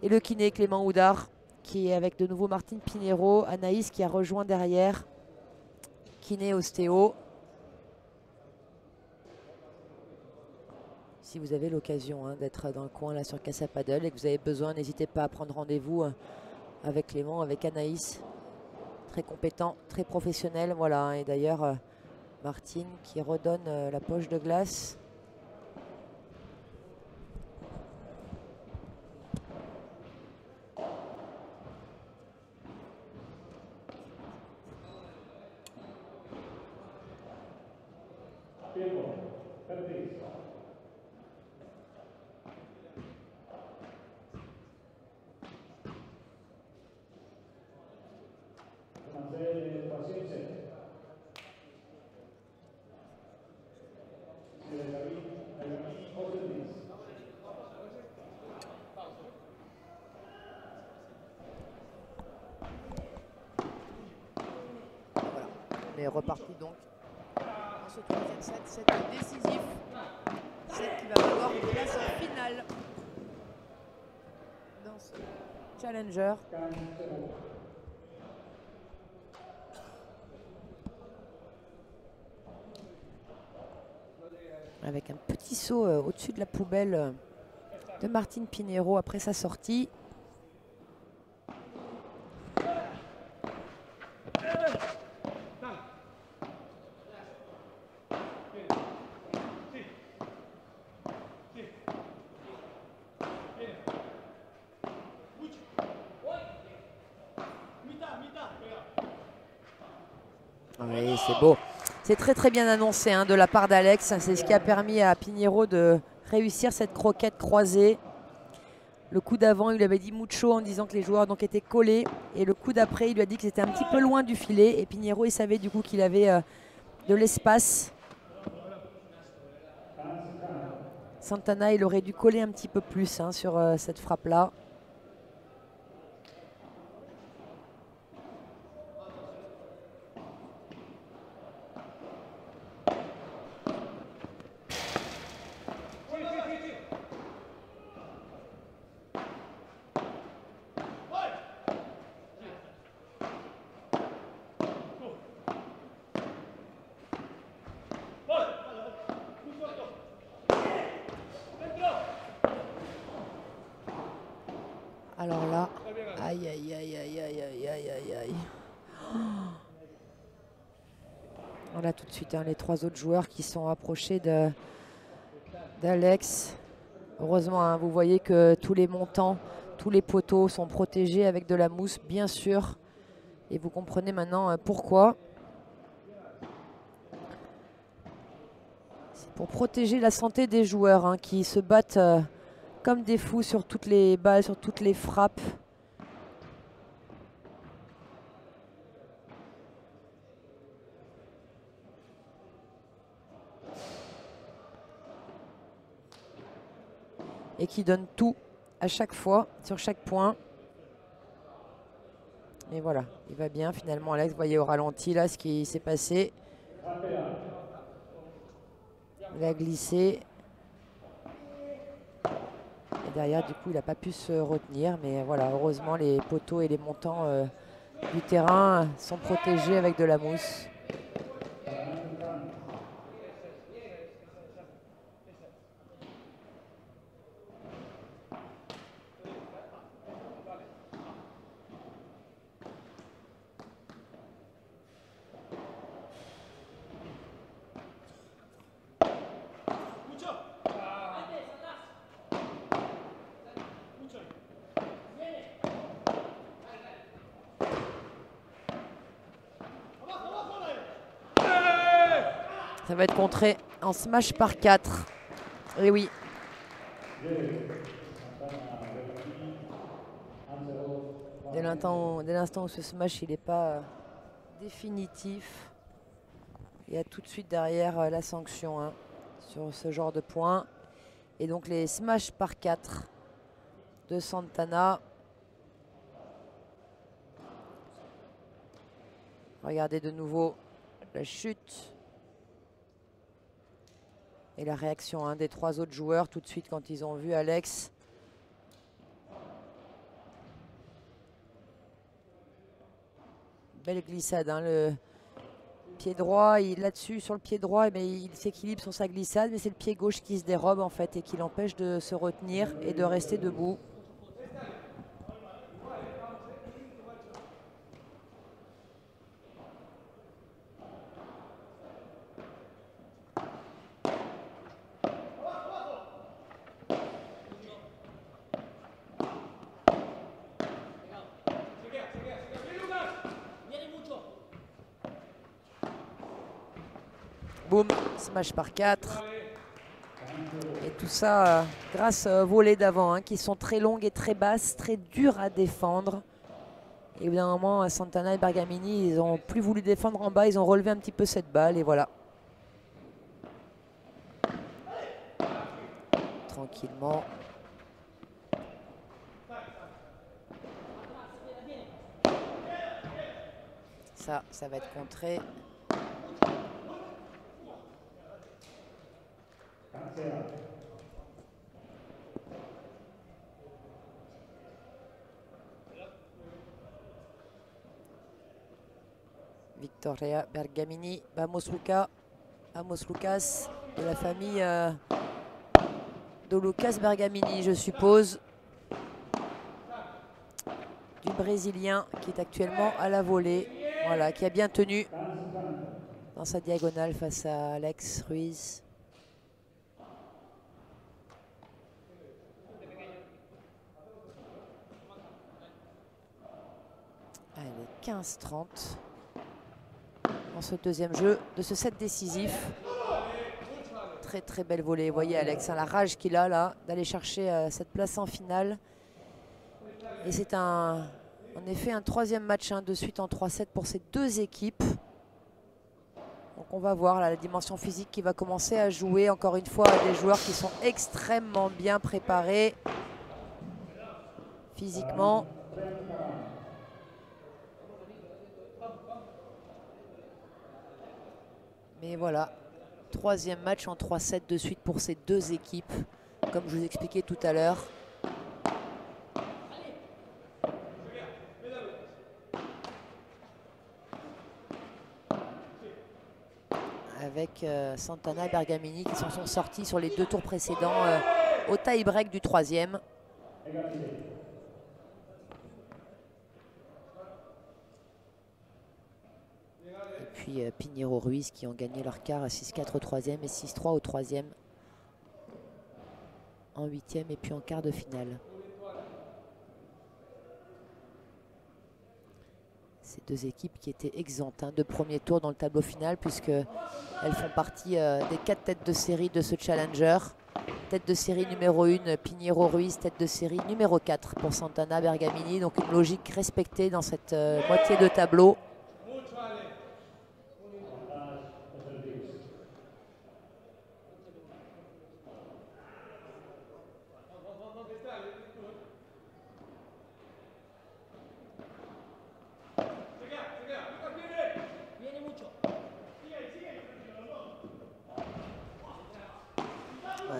Et le kiné Clément Houdard qui est avec de nouveau Martin Pinheiro. Anaïs qui a rejoint derrière. Kiné ostéo. Si vous avez l'occasion hein, d'être dans le coin là sur Casa Paddle et que vous avez besoin, n'hésitez pas à prendre rendez-vous avec Clément, avec Anaïs. Très compétent, très professionnel. Voilà, et d'ailleurs... Martine qui redonne la poche de glace. On est reparti donc dans ce troisième set, set décisif, set qui va avoir une place en finale dans ce challenger. Avec un petit saut au-dessus de la poubelle de Martin Pinheiro après sa sortie. Oui, c'est beau. C'est très très bien annoncé hein, de la part d'Alex. C'est ce qui a permis à Pinheiro de réussir cette croquette croisée. Le coup d'avant, il lui avait dit mucho en disant que les joueurs donc étaient collés. Et le coup d'après, il lui a dit que c'était un petit peu loin du filet. Et Pinheiro, il savait du coup qu'il avait de l'espace. Santana, il aurait dû coller un petit peu plus hein, sur cette frappe-là. Alors là, aïe, aïe, aïe, aïe, aïe, aïe, aïe, aïe, aïe. On a tout de suite hein, les trois autres joueurs qui sont approchés d'Alex. Heureusement, hein, vous voyez que tous les montants, tous les poteaux sont protégés avec de la mousse, bien sûr. Et vous comprenez maintenant pourquoi. C'est pour protéger la santé des joueurs hein, qui se battent comme des fous sur toutes les balles, sur toutes les frappes. Et qui donnent tout à chaque fois, sur chaque point. Et voilà, il va bien finalement Alex. Vous voyez au ralenti là ce qui s'est passé. Il a glissé. Et derrière, du coup, il n'a pas pu se retenir. Mais voilà, heureusement, les poteaux et les montants du terrain sont protégés avec de la mousse. Ça va être contré en smash par 4. Et oui. Dès l'instant où ce smash il n'est pas définitif, il y a tout de suite derrière la sanction hein, sur ce genre de points. Et donc les smash par 4 de Santana. Regardez de nouveau la chute. Et la réaction hein, des trois autres joueurs tout de suite quand ils ont vu Alex. Belle glissade, hein, le pied droit, là-dessus sur le pied droit, mais il s'équilibre sur sa glissade, mais c'est le pied gauche qui se dérobe en fait et qui l'empêche de se retenir et de rester debout. Boum, smash par 4. Et tout ça grâce aux volées d'avant hein, qui sont très longues et très basses, très dures à défendre. Et au bout d'un moment, Santana et Bergamini, ils n'ont plus voulu défendre en bas, ils ont relevé un petit peu cette balle et voilà. Tranquillement. Ça va être contré. Victoria Bergamini, Vamos Lucas, de la famille de Lucas Bergamini, je suppose, du Brésilien qui est actuellement à la volée, voilà, qui a bien tenu dans sa diagonale face à Alex Ruiz. Allez, 15-30 dans ce deuxième jeu de ce set décisif. Très très belle volée. Vous voyez Alex, hein, la rage qu'il a là d'aller chercher cette place en finale. Et c'est en effet un troisième match de suite en 3-7 pour ces deux équipes. Donc on va voir là, la dimension physique qui va commencer à jouer. Encore une fois, des joueurs qui sont extrêmement bien préparés physiquement. Mais voilà, troisième match en 3-7 de suite pour ces deux équipes, comme je vous expliquais tout à l'heure. Avec Santana et Bergamini qui s'en sont sortis sur les deux tours précédents au tie-break du troisième. Et puis Pinheiro Ruiz qui ont gagné leur quart à 6-4 au troisième et 6-3 au troisième en huitième et puis en quart de finale. Ces deux équipes qui étaient exemptes de premier tour dans le tableau final puisqu'elles font partie des 4 têtes de série de ce Challenger. Tête de série numéro 1, Pinheiro Ruiz. Tête de série numéro 4 pour Santana Bergamini. Donc une logique respectée dans cette moitié de tableau.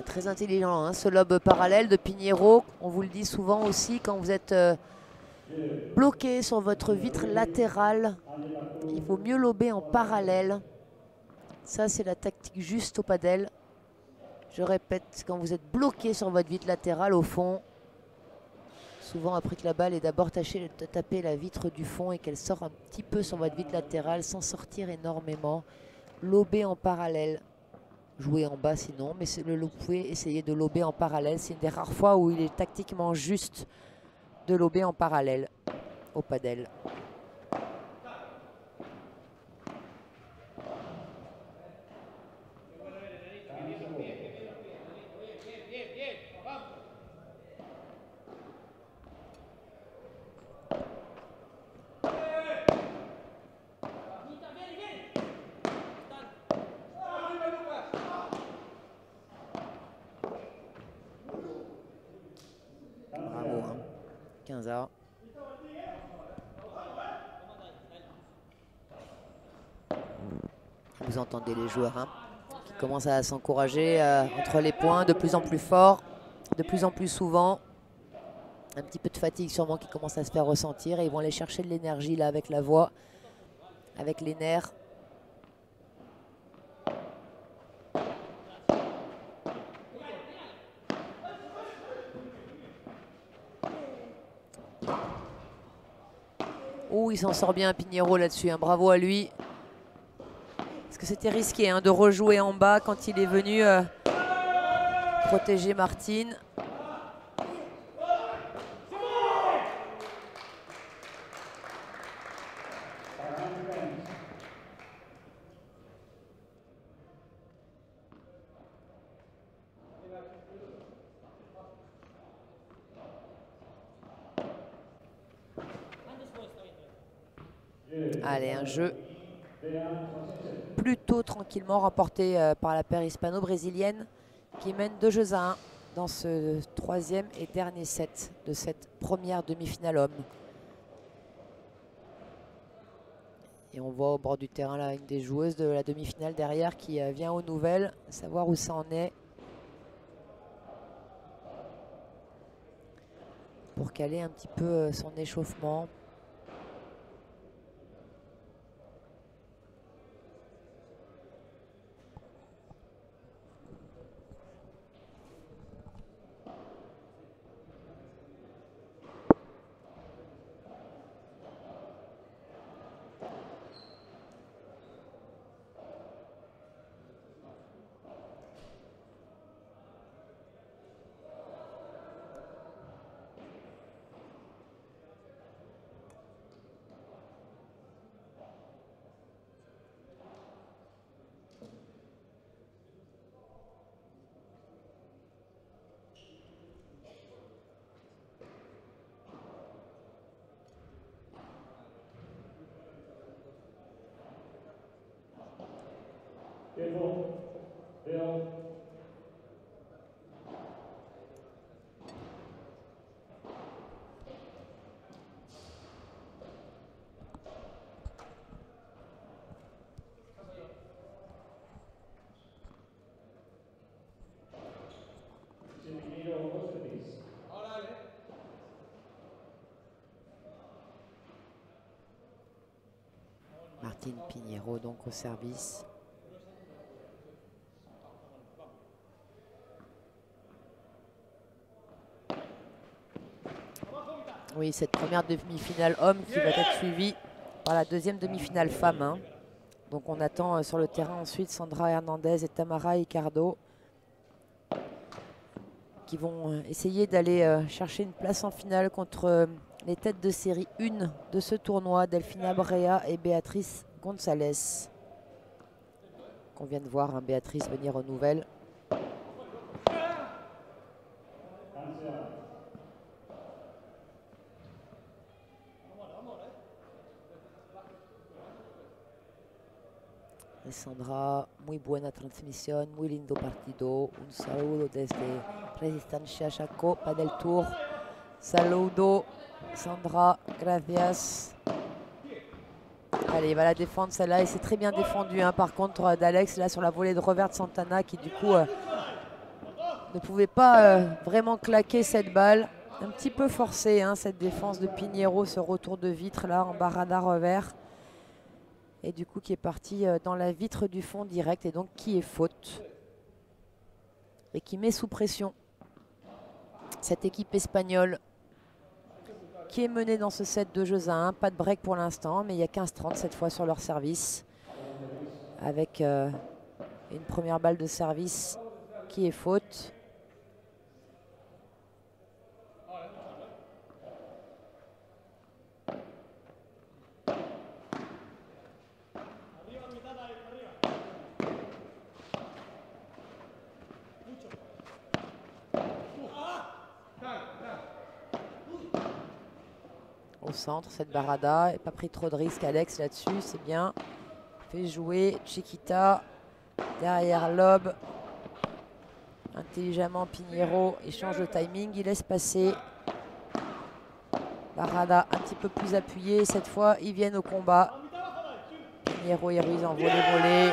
Très intelligent ce lob parallèle de Pinheiro. On vous le dit souvent aussi, quand vous êtes bloqué sur votre vitre latérale, il faut mieux lober en parallèle. Ça, c'est la tactique juste au padel. Je répète, quand vous êtes bloqué sur votre vitre latérale au fond, souvent après que la balle est d'abord taper la vitre du fond et qu'elle sort un petit peu sur votre vitre latérale sans sortir énormément, lober en parallèle. Jouer en bas sinon, mais vous pouvez essayer de lober en parallèle. C'est une des rares fois où il est tactiquement juste de lober en parallèle au padel. Bravo, 15A. Vous entendez les joueurs qui commencent à s'encourager entre les points de plus en plus fort, de plus en plus souvent. Un petit peu de fatigue sûrement qui commence à se faire ressentir et ils vont aller chercher de l'énergie là avec la voix, avec les nerfs. Oh, il s'en sort bien Pinheiro là-dessus, bravo à lui. Parce que c'était risqué de rejouer en bas quand il est venu protéger Martin. Allez, un jeu plutôt tranquillement remporté par la paire hispano-brésilienne qui mène 2-1 dans ce troisième et dernier set de cette première demi-finale homme. Et on voit au bord du terrain là une des joueuses de la demi-finale derrière qui vient aux nouvelles, savoir où ça en est. Pour caler un petit peu son échauffement. Martín Piñero donc au service. Oui, cette première demi-finale homme qui va être suivie par la deuxième demi-finale femme. Hein. Donc on attend sur le terrain ensuite Sandra Hernandez et Tamara Ricardo qui vont essayer d'aller chercher une place en finale contre les têtes de série 1 de ce tournoi, Delfina Brea et Béatrice González. Qu'on vient de voir, hein, Béatrice venir aux nouvelles. Sandra, muy buena transmisión, muy lindo partido. Un saludo desde Resistencia Chaco, pas del Tour. Saludo, Sandra, gracias. Allez, il va la défendre celle-là et c'est très bien défendu. Hein, par contre, d'Alex, là sur la volée de revers de Santana qui du coup ne pouvait pas vraiment claquer cette balle. Un petit peu forcé hein, cette défense de Piñero, ce retour de vitre là en barada revers. Et du coup qui est parti dans la vitre du fond direct et donc qui est faute. Et qui met sous pression cette équipe espagnole qui est menée dans ce set de jeux à 1. Pas de break pour l'instant, mais il y a 15-30 cette fois sur leur service. Avec une première balle de service qui est faute. Au centre, cette barada, n'a pas pris trop de risques Alex là-dessus, c'est bien. Fait jouer Chiquita, derrière lob. Intelligemment Piñero, il change le timing, il laisse passer. Barada un petit peu plus appuyé, cette fois ils viennent au combat. Piñero et Ruiz en volée-volée.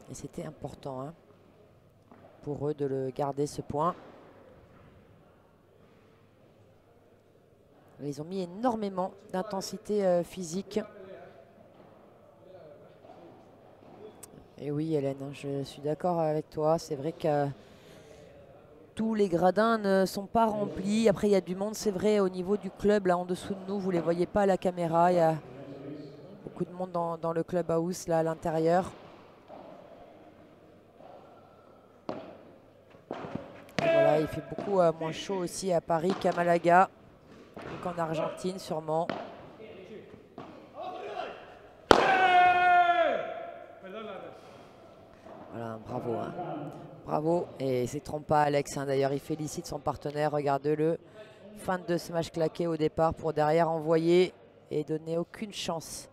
Et c'était important hein, pour eux de le garder ce point. Ils ont mis énormément d'intensité physique. Et oui Hélène, je suis d'accord avec toi. C'est vrai que tous les gradins ne sont pas remplis. Après il y a du monde, c'est vrai, au niveau du club, là en dessous de nous, vous ne les voyez pas à la caméra. Il y a beaucoup de monde dans le clubhouse, là à l'intérieur. Voilà, il fait beaucoup moins chaud aussi à Paris qu'à Malaga, donc en Argentine sûrement. Voilà, bravo. Hein. Bravo. Et il ne se trompe pas Alex, hein. D'ailleurs il félicite son partenaire, regardez-le. Fin de smash claqué au départ pour derrière envoyer et donner aucune chance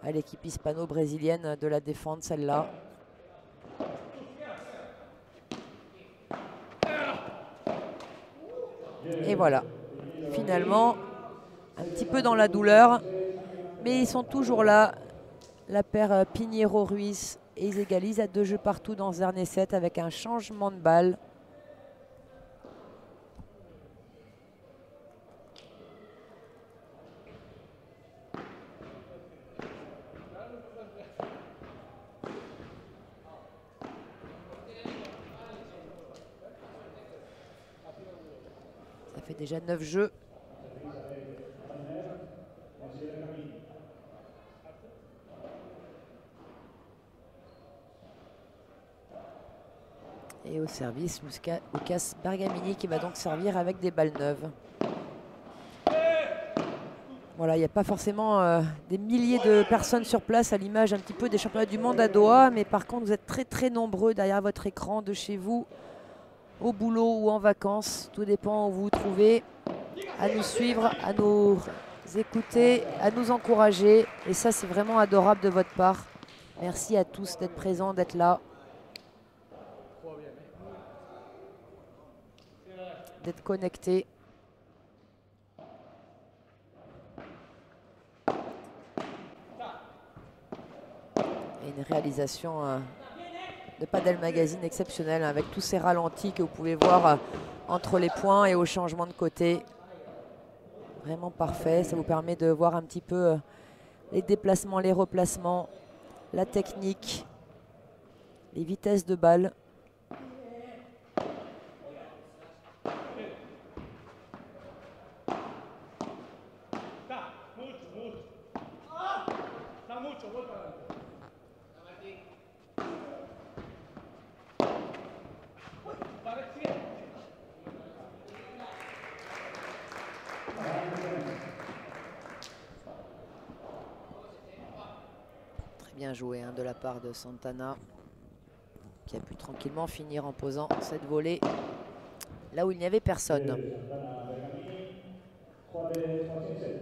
à l'équipe hispano-brésilienne de la défendre celle-là. Et voilà, finalement, un petit peu dans la douleur, mais ils sont toujours là, la paire Piñero-Ruiz, et ils égalisent à 2 jeux partout dans ce dernier set avec un changement de balle. Ça fait déjà 9 jeux. Et au service, Lucas Bergamini qui va donc servir avec des balles neuves. Voilà, il n'y a pas forcément des milliers de personnes sur place à l'image un petit peu des championnats du monde à Doha, mais par contre vous êtes très très nombreux derrière votre écran de chez vous, au boulot ou en vacances, tout dépend où vous vous trouvez, à nous suivre, à nous écouter, à nous encourager. Et ça, c'est vraiment adorable de votre part. Merci à tous d'être présents, d'être là. D'être connectés. Et une réalisation de Padel Magazine exceptionnelle, avec tous ces ralentis que vous pouvez voir entre les points et au changement de côté. Vraiment parfait, ça vous permet de voir un petit peu les déplacements, les replacements, la technique, les vitesses de balle. Bien joué de la part de Santana, qui a pu tranquillement finir en posant cette volée là où il n'y avait personne.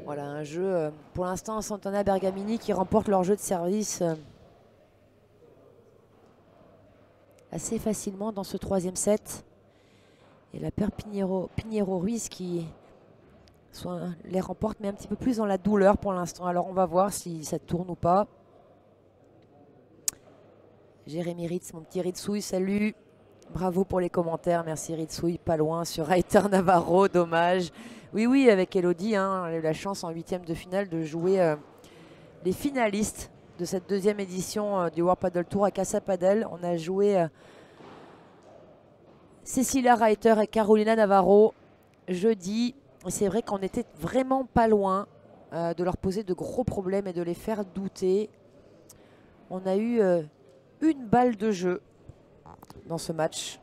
Voilà un jeu, pour l'instant Santana Bergamini qui remporte leur jeu de service assez facilement dans ce troisième set. Et la paire Pinheiro-Ruiz qui les remporte, mais un petit peu plus dans la douleur pour l'instant. Alors on va voir si ça tourne ou pas. Jérémy Ritz, mon petit Ritsouille, salut. Bravo pour les commentaires, merci Ritsouille, pas loin sur Reiter Navarro, dommage. Oui, avec Elodie, on a eu la chance en 8e de finale de jouer les finalistes de cette deuxième édition du World Padel Tour à Casa Padel. On a joué Cecilia Reiter et Carolina Navarro jeudi. C'est vrai qu'on était vraiment pas loin de leur poser de gros problèmes et de les faire douter. On a eu une balle de jeu dans ce match.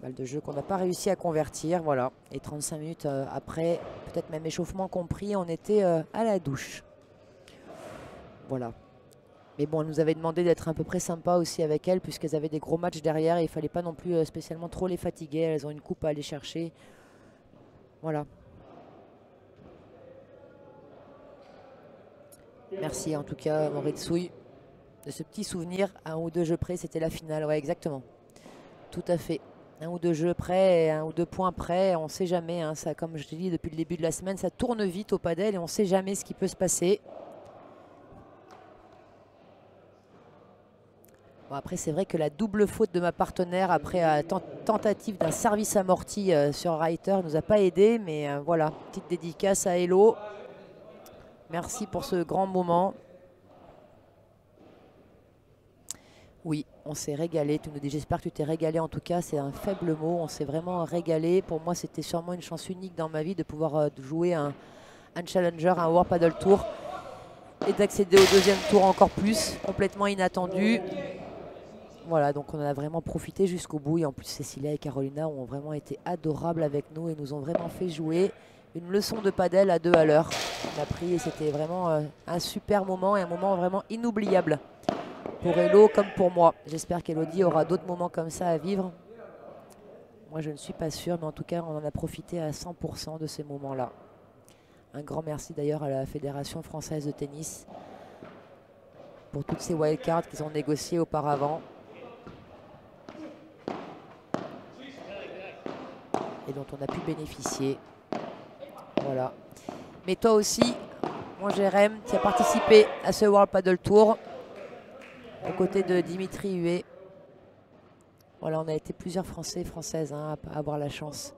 Balle de jeu qu'on n'a pas réussi à convertir. Voilà. Et 35 minutes après, peut-être même échauffement compris, on était à la douche. Voilà. Mais bon, elle nous avait demandé d'être à peu près sympa aussi avec elles, puisqu'elles avaient des gros matchs derrière et il ne fallait pas non plus spécialement trop les fatiguer. Elles ont une coupe à aller chercher. Voilà. Merci en tout cas, Moritsouille, de ce petit souvenir. Un ou deux jeux près, c'était la finale. Ouais, exactement. Tout à fait. Un ou deux jeux près, un ou deux points près, on ne sait jamais. Ça, comme je t'ai dit depuis le début de la semaine, ça tourne vite au padel et on ne sait jamais ce qui peut se passer. Bon, après, c'est vrai que la double faute de ma partenaire après tentative d'un service amorti sur Reiter ne nous a pas aidé. Mais voilà, petite dédicace à Hello. Merci pour ce grand moment. Oui, on s'est régalé. Tu nous dis, j'espère que tu t'es régalé. En tout cas, c'est un faible mot. On s'est vraiment régalé. Pour moi, c'était sûrement une chance unique dans ma vie de pouvoir jouer un challenger, un World Padel Tour et d'accéder au deuxième tour encore plus, complètement inattendu. Voilà, donc on en a vraiment profité jusqu'au bout. Et en plus, Cecilia et Carolina ont vraiment été adorables avec nous et nous ont vraiment fait jouer une leçon de padel à 2 à l'heure. On a pris et c'était vraiment un super moment et un moment vraiment inoubliable pour Hello comme pour moi. J'espère qu'Elodie aura d'autres moments comme ça à vivre. Moi, je ne suis pas sûre, mais en tout cas, on en a profité à 100% de ces moments-là. Un grand merci d'ailleurs à la Fédération française de tennis pour toutes ces wildcards qu'ils ont négociées auparavant. Et dont on a pu bénéficier. Voilà. Mais toi aussi, mon Jérém, qui a participé à ce World Padel Tour, aux côtés de Dimitri Huet. Voilà, on a été plusieurs Français et Françaises à avoir la chance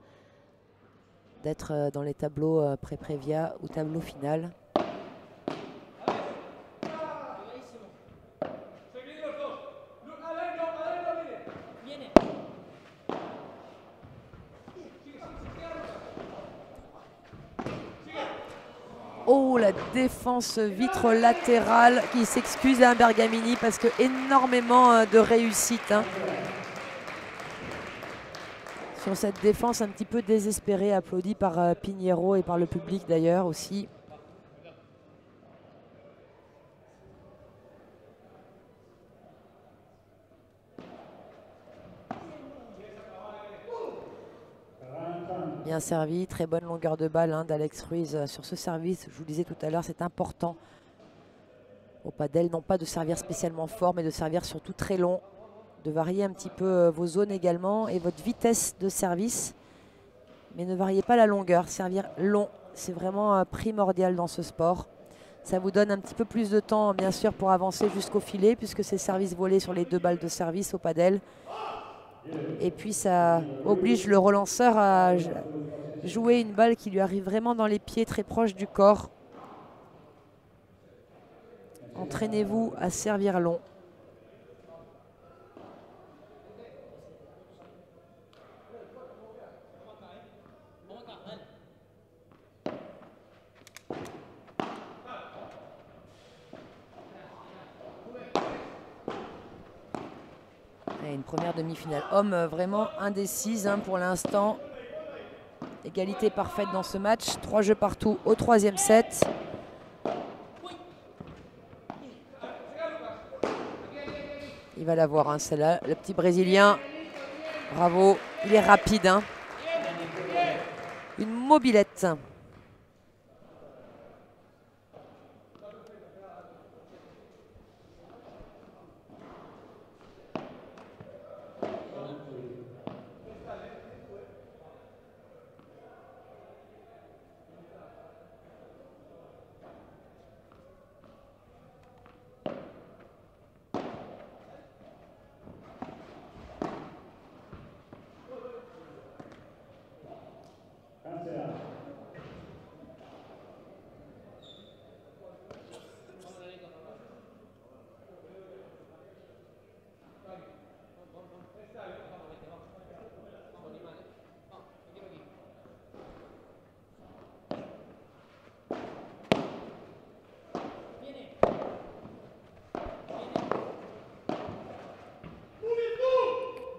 d'être dans les tableaux pré-prévia ou tableau final. Oh, la défense vitre latérale qui s'excuse à un Bergamini parce que énormément de réussite. Sur cette défense un petit peu désespérée, applaudie par Pinheiro et par le public d'ailleurs aussi. Bien bien servi. Très bonne longueur de balle hein, d'Alex Ruiz sur ce service. Je vous disais tout à l'heure, c'est important au padel, non pas de servir spécialement fort, mais de servir surtout très long. De varier un petit peu vos zones également et votre vitesse de service. Mais ne variez pas la longueur. Servir long, c'est vraiment primordial dans ce sport. Ça vous donne un petit peu plus de temps, bien sûr, pour avancer jusqu'au filet, puisque c'est service volé sur les 2 balles de service au padel. Et puis, ça oblige le relanceur à jouer une balle qui lui arrive vraiment dans les pieds, très proche du corps. Entraînez-vous à servir long. Et une première demi-finale homme vraiment indécise hein, pour l'instant. Égalité parfaite dans ce match. 3 jeux partout au 3e set. Il va l'avoir, hein, celle-là. Le petit Brésilien. Bravo. Il est rapide. Hein. Une mobilette.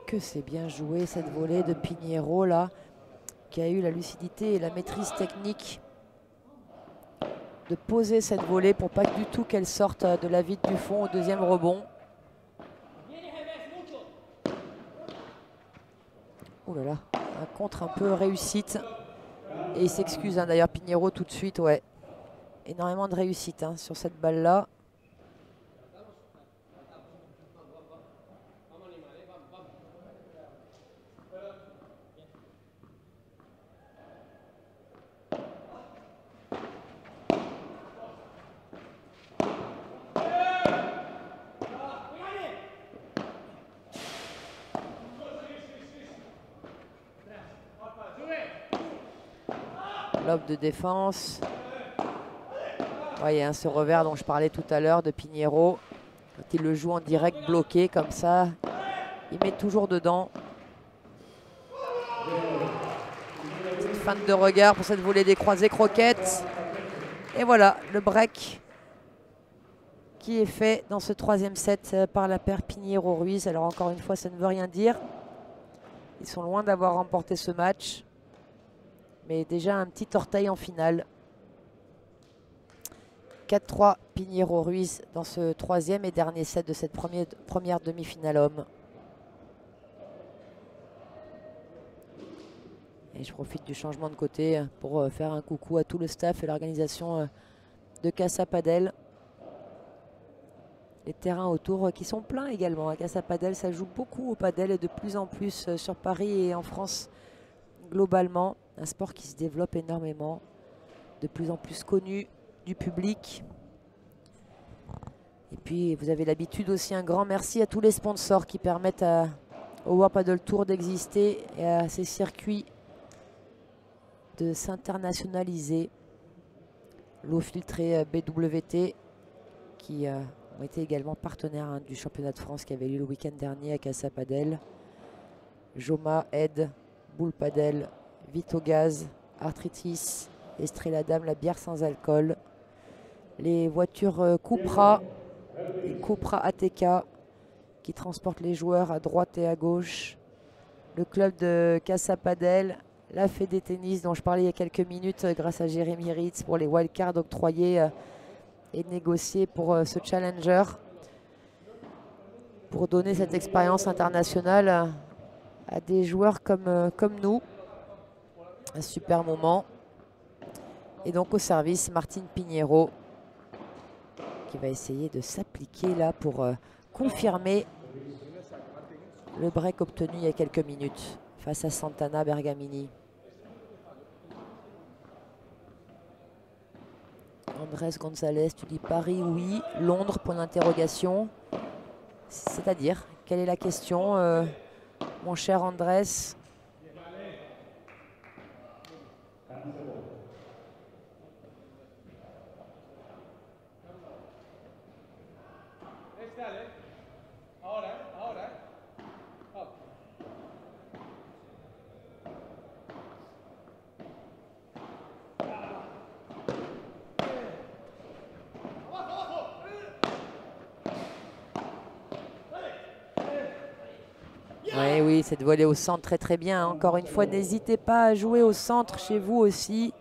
Que c'est bien joué cette volée de Pinheiro là, qui a eu la lucidité et la maîtrise technique de poser cette volée pour pas du tout qu'elle sorte de la vide du fond au 2e rebond. Oh là là, un contre un peu réussite. Et il s'excuse hein, d'ailleurs Pinheiro tout de suite, ouais. Énormément de réussite hein, sur cette balle là. Lobe de défense. Voyez hein, ce revers dont je parlais tout à l'heure de Pinheiro. Quand il le joue en direct bloqué comme ça, il met toujours dedans. Petite feinte de regard pour cette volée des croisés croquettes. Et voilà le break qui est fait dans ce 3e set par la paire Pinheiro-Ruiz. Alors encore une fois, ça ne veut rien dire. Ils sont loin d'avoir remporté ce match. Mais déjà un petit orteil en finale. 4-3 Pinheiro-Ruiz dans ce 3e et dernier set de cette première demi-finale homme. Et je profite du changement de côté pour faire un coucou à tout le staff et l'organisation de Casa Padel. Les terrains autour qui sont pleins également. À Casa Padel, ça joue beaucoup au padel et de plus en plus sur Paris et en France globalement. Un sport qui se développe énormément, de plus en plus connu du public. Et puis vous avez l'habitude aussi, un grand merci à tous les sponsors qui permettent au World Padel Tour d'exister et à ces circuits de s'internationaliser. L'eau filtrée BWT qui ont été également partenaires hein, du championnat de France qui avait lieu le week-end dernier à Casa Padel. Joma, Ed, Boule Padel, Vitogaz, Arthritis, Estrella Damm, la bière sans alcool. Les voitures Cupra et Cupra ATK qui transportent les joueurs à droite et à gauche. Le club de Casa Padel, la Fédé Tennis dont je parlais il y a quelques minutes grâce à Jérémy Ritz pour les wildcards octroyés et négociés pour ce challenger. Pour donner cette expérience internationale à des joueurs comme nous. Un super moment. Et donc au service, Martine Pinheiro qui va essayer de s'appliquer là pour confirmer le break obtenu il y a quelques minutes face à Santana Bergamini. Andrés González, tu dis Paris, oui. Londres, point d'interrogation. C'est-à-dire, quelle est la question, mon cher Andrés? Oui, cette volée au centre, très très bien. Encore une fois, n'hésitez pas à jouer au centre chez vous aussi.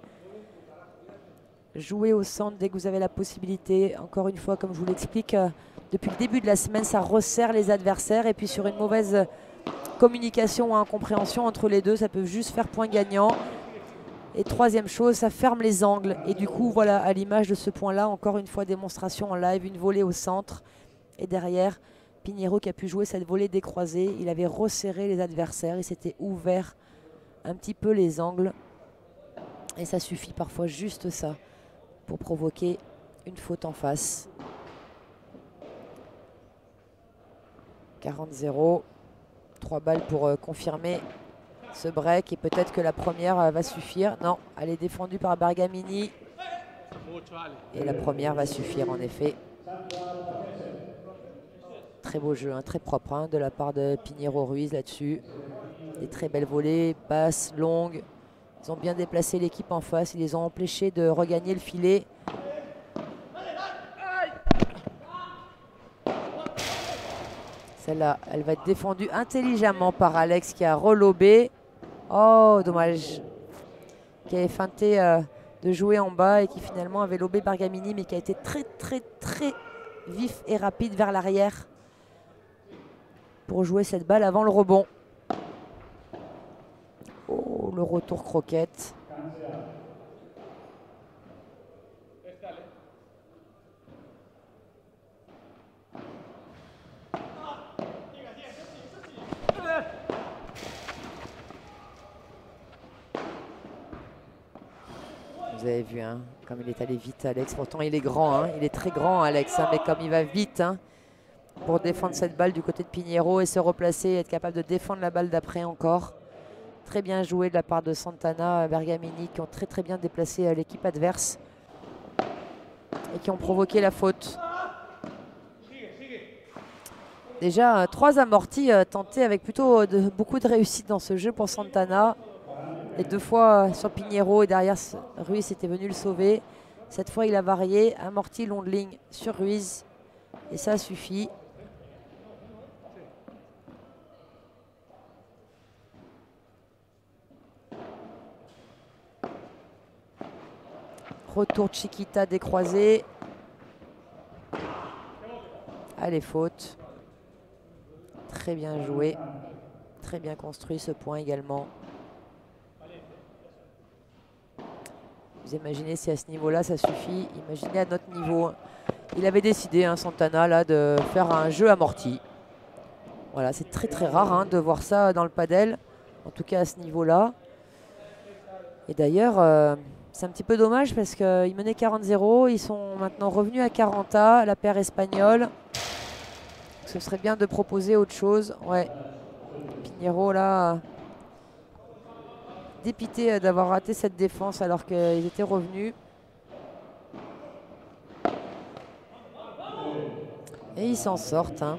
Jouez au centre dès que vous avez la possibilité. Encore une fois, comme je vous l'explique, depuis le début de la semaine, ça resserre les adversaires. Et puis sur une mauvaise communication ou incompréhension entre les deux, ça peut juste faire point gagnant. Et troisième chose, ça ferme les angles. Et du coup, voilà, à l'image de ce point-là, encore une fois, démonstration en live, une volée au centre. Et derrière, Pinheiro qui a pu jouer cette volée décroisée. Il avait resserré les adversaires, il s'était ouvert un petit peu les angles. Et ça suffit parfois juste ça pour provoquer une faute en face. 40-0. 3 balles pour confirmer ce break. Et peut-être que la première va suffire. Non, elle est défendue par Bergamini. Et la première va suffire en effet. Très beau jeu, hein, très propre hein, de la part de Pinheiro Ruiz là-dessus. Des très belles volées, basses, longues. Ils ont bien déplacé l'équipe en face. Ils les ont empêchés de regagner le filet. Celle-là, elle va être défendue intelligemment par Alex qui a relobé. Oh, dommage. Qui avait feinté de jouer en bas et qui finalement avait lobé Bergamini, mais qui a été très vif et rapide vers l'arrière pour jouer cette balle avant le rebond. Oh, le retour croquette. Vous avez vu, hein, comme il est allé vite, Alex. Pourtant, il est grand, hein, il est très grand, Alex, hein, mais comme il va vite hein, pour défendre cette balle du côté de Pinheiro et se replacer, être capable de défendre la balle d'après encore. Très bien joué de la part de Santana, Bergamini, qui ont très bien déplacé l'équipe adverse et qui ont provoqué la faute. Déjà, 3 amortis tentés avec plutôt beaucoup de réussite dans ce jeu pour Santana. Et 2 fois sur Pinheiro et derrière Ruiz était venu le sauver. Cette fois, il a varié. Amorti long de ligne sur Ruiz. Et ça suffit. Retour de Chiquita décroisé. Allez, faute. Très bien joué. Très bien construit ce point également. Vous imaginez si à ce niveau-là ça suffit. Imaginez à notre niveau. Il avait décidé, hein, Santana, là, de faire un jeu amorti. Voilà, c'est très rare hein, de voir ça dans le padel. En tout cas à ce niveau-là. Et d'ailleurs, c'est un petit peu dommage parce qu'ils menaient 40-0. Ils sont maintenant revenus à 40A, la paire espagnole. Ce serait bien de proposer autre chose. Ouais. Pinheiro là, dépité d'avoir raté cette défense alors qu'ils étaient revenus. Et ils s'en sortent. Hein.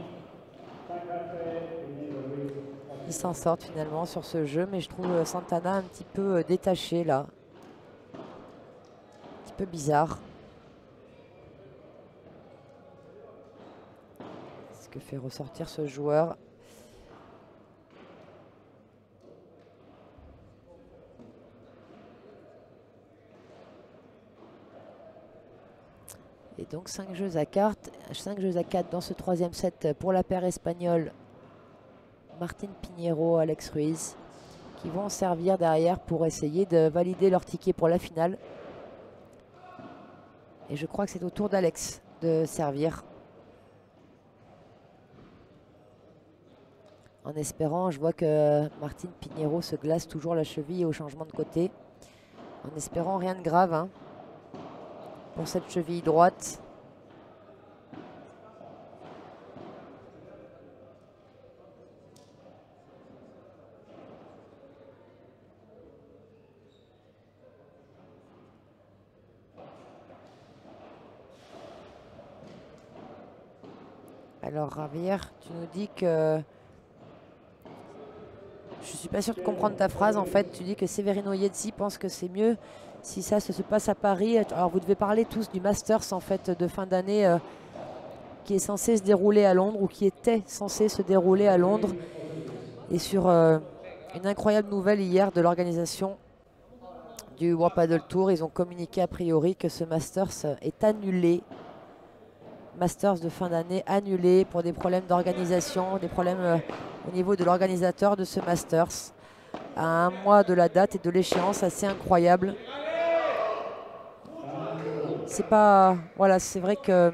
Ils s'en sortent finalement sur ce jeu, mais je trouve Santana un petit peu détaché là. Un petit peu bizarre. Ce que fait ressortir ce joueur. Et donc 5 jeux à 4 dans ce 3e set pour la paire espagnole. Martín Pinheiro, Alex Ruiz, qui vont servir derrière pour essayer de valider leur ticket pour la finale. Et je crois que c'est au tour d'Alex de servir. En espérant, je vois que Martine Pinheiro se glace toujours la cheville au changement de côté. En espérant rien de grave hein, pour cette cheville droite. Alors Javier, tu nous dis que... Je suis pas sûre de comprendre ta phrase en fait. Tu dis que Severino Iezzi pense que c'est mieux si ça se passe à Paris. Alors vous devez parler tous du Masters en fait de fin d'année qui est censé se dérouler à Londres ou qui était censé se dérouler à Londres. Et sur une incroyable nouvelle hier de l'organisation du World Padel Tour, ils ont communiqué a priori que ce Masters est annulé. Masters de fin d'année annulé pour des problèmes d'organisation, des problèmes au niveau de l'organisateur de ce Masters. À un mois de la date et de l'échéance, assez incroyable. C'est pas... Voilà, c'est vrai que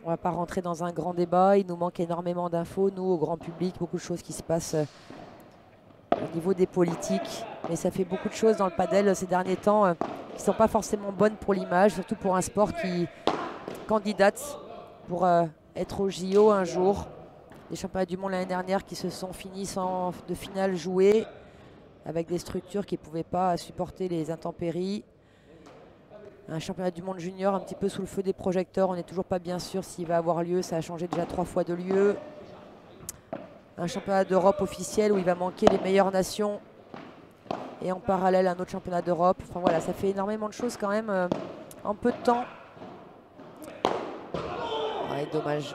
on va pas rentrer dans un grand débat. Il nous manque énormément d'infos, nous, au grand public, beaucoup de choses qui se passent au niveau des politiques. Mais ça fait beaucoup de choses dans le padel ces derniers temps qui ne sont pas forcément bonnes pour l'image, surtout pour un sport qui candidate pour être au JO un jour. Les championnats du monde l'année dernière qui se sont finis sans de finale jouée, avec des structures qui ne pouvaient pas supporter les intempéries. Un championnat du monde junior un petit peu sous le feu des projecteurs, on n'est toujours pas bien sûr s'il va avoir lieu, ça a changé déjà 3 fois de lieu. Un championnat d'Europe officiel où il va manquer les meilleures nations et en parallèle un autre championnat d'Europe. Enfin voilà, ça fait énormément de choses quand même en peu de temps. Ouais, dommage.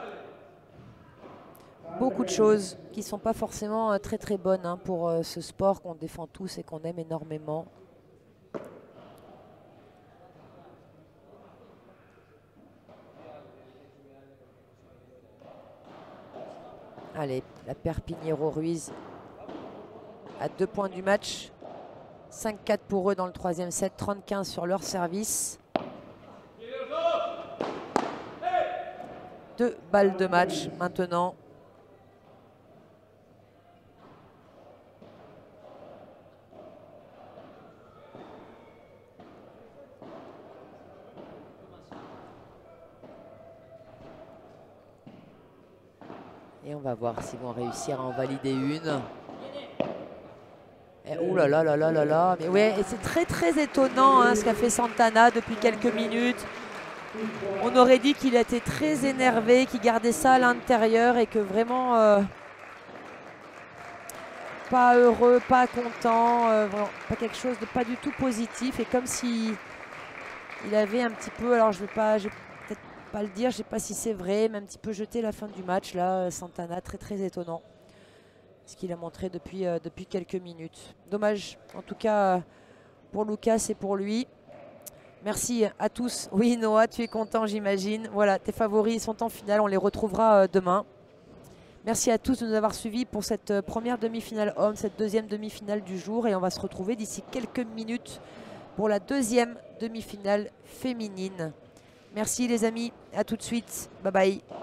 Beaucoup de choses qui ne sont pas forcément très très bonnes hein, pour ce sport qu'on défend tous et qu'on aime énormément. Allez, la paire Pinheiro-Ruiz à 2 points du match. 5-4 pour eux dans le 3e set, 30-15 sur leur service. 2 balles de match maintenant. Et on va voir s'ils vont réussir à en valider une. Et ouh là là là là là là. Mais ouais, et c'est très très étonnant hein, ce qu'a fait Santana depuis quelques minutes. On aurait dit qu'il était très énervé, qu'il gardait ça à l'intérieur et que vraiment pas heureux, pas content, pas quelque chose de pas du tout positif. Et comme si il avait un petit peu, alors je vais peut-être pas le dire, je sais pas si c'est vrai, mais un petit peu jeté la fin du match là, Santana, très très étonnant. Ce qu'il a montré depuis quelques minutes. Dommage, en tout cas, pour Lucas et pour lui. Merci à tous. Oui, Noah, tu es content, j'imagine. Voilà, tes favoris sont en finale. On les retrouvera demain. Merci à tous de nous avoir suivis pour cette première demi-finale homme, cette deuxième demi-finale du jour. Et on va se retrouver d'ici quelques minutes pour la deuxième demi-finale féminine. Merci les amis, à tout de suite. Bye bye.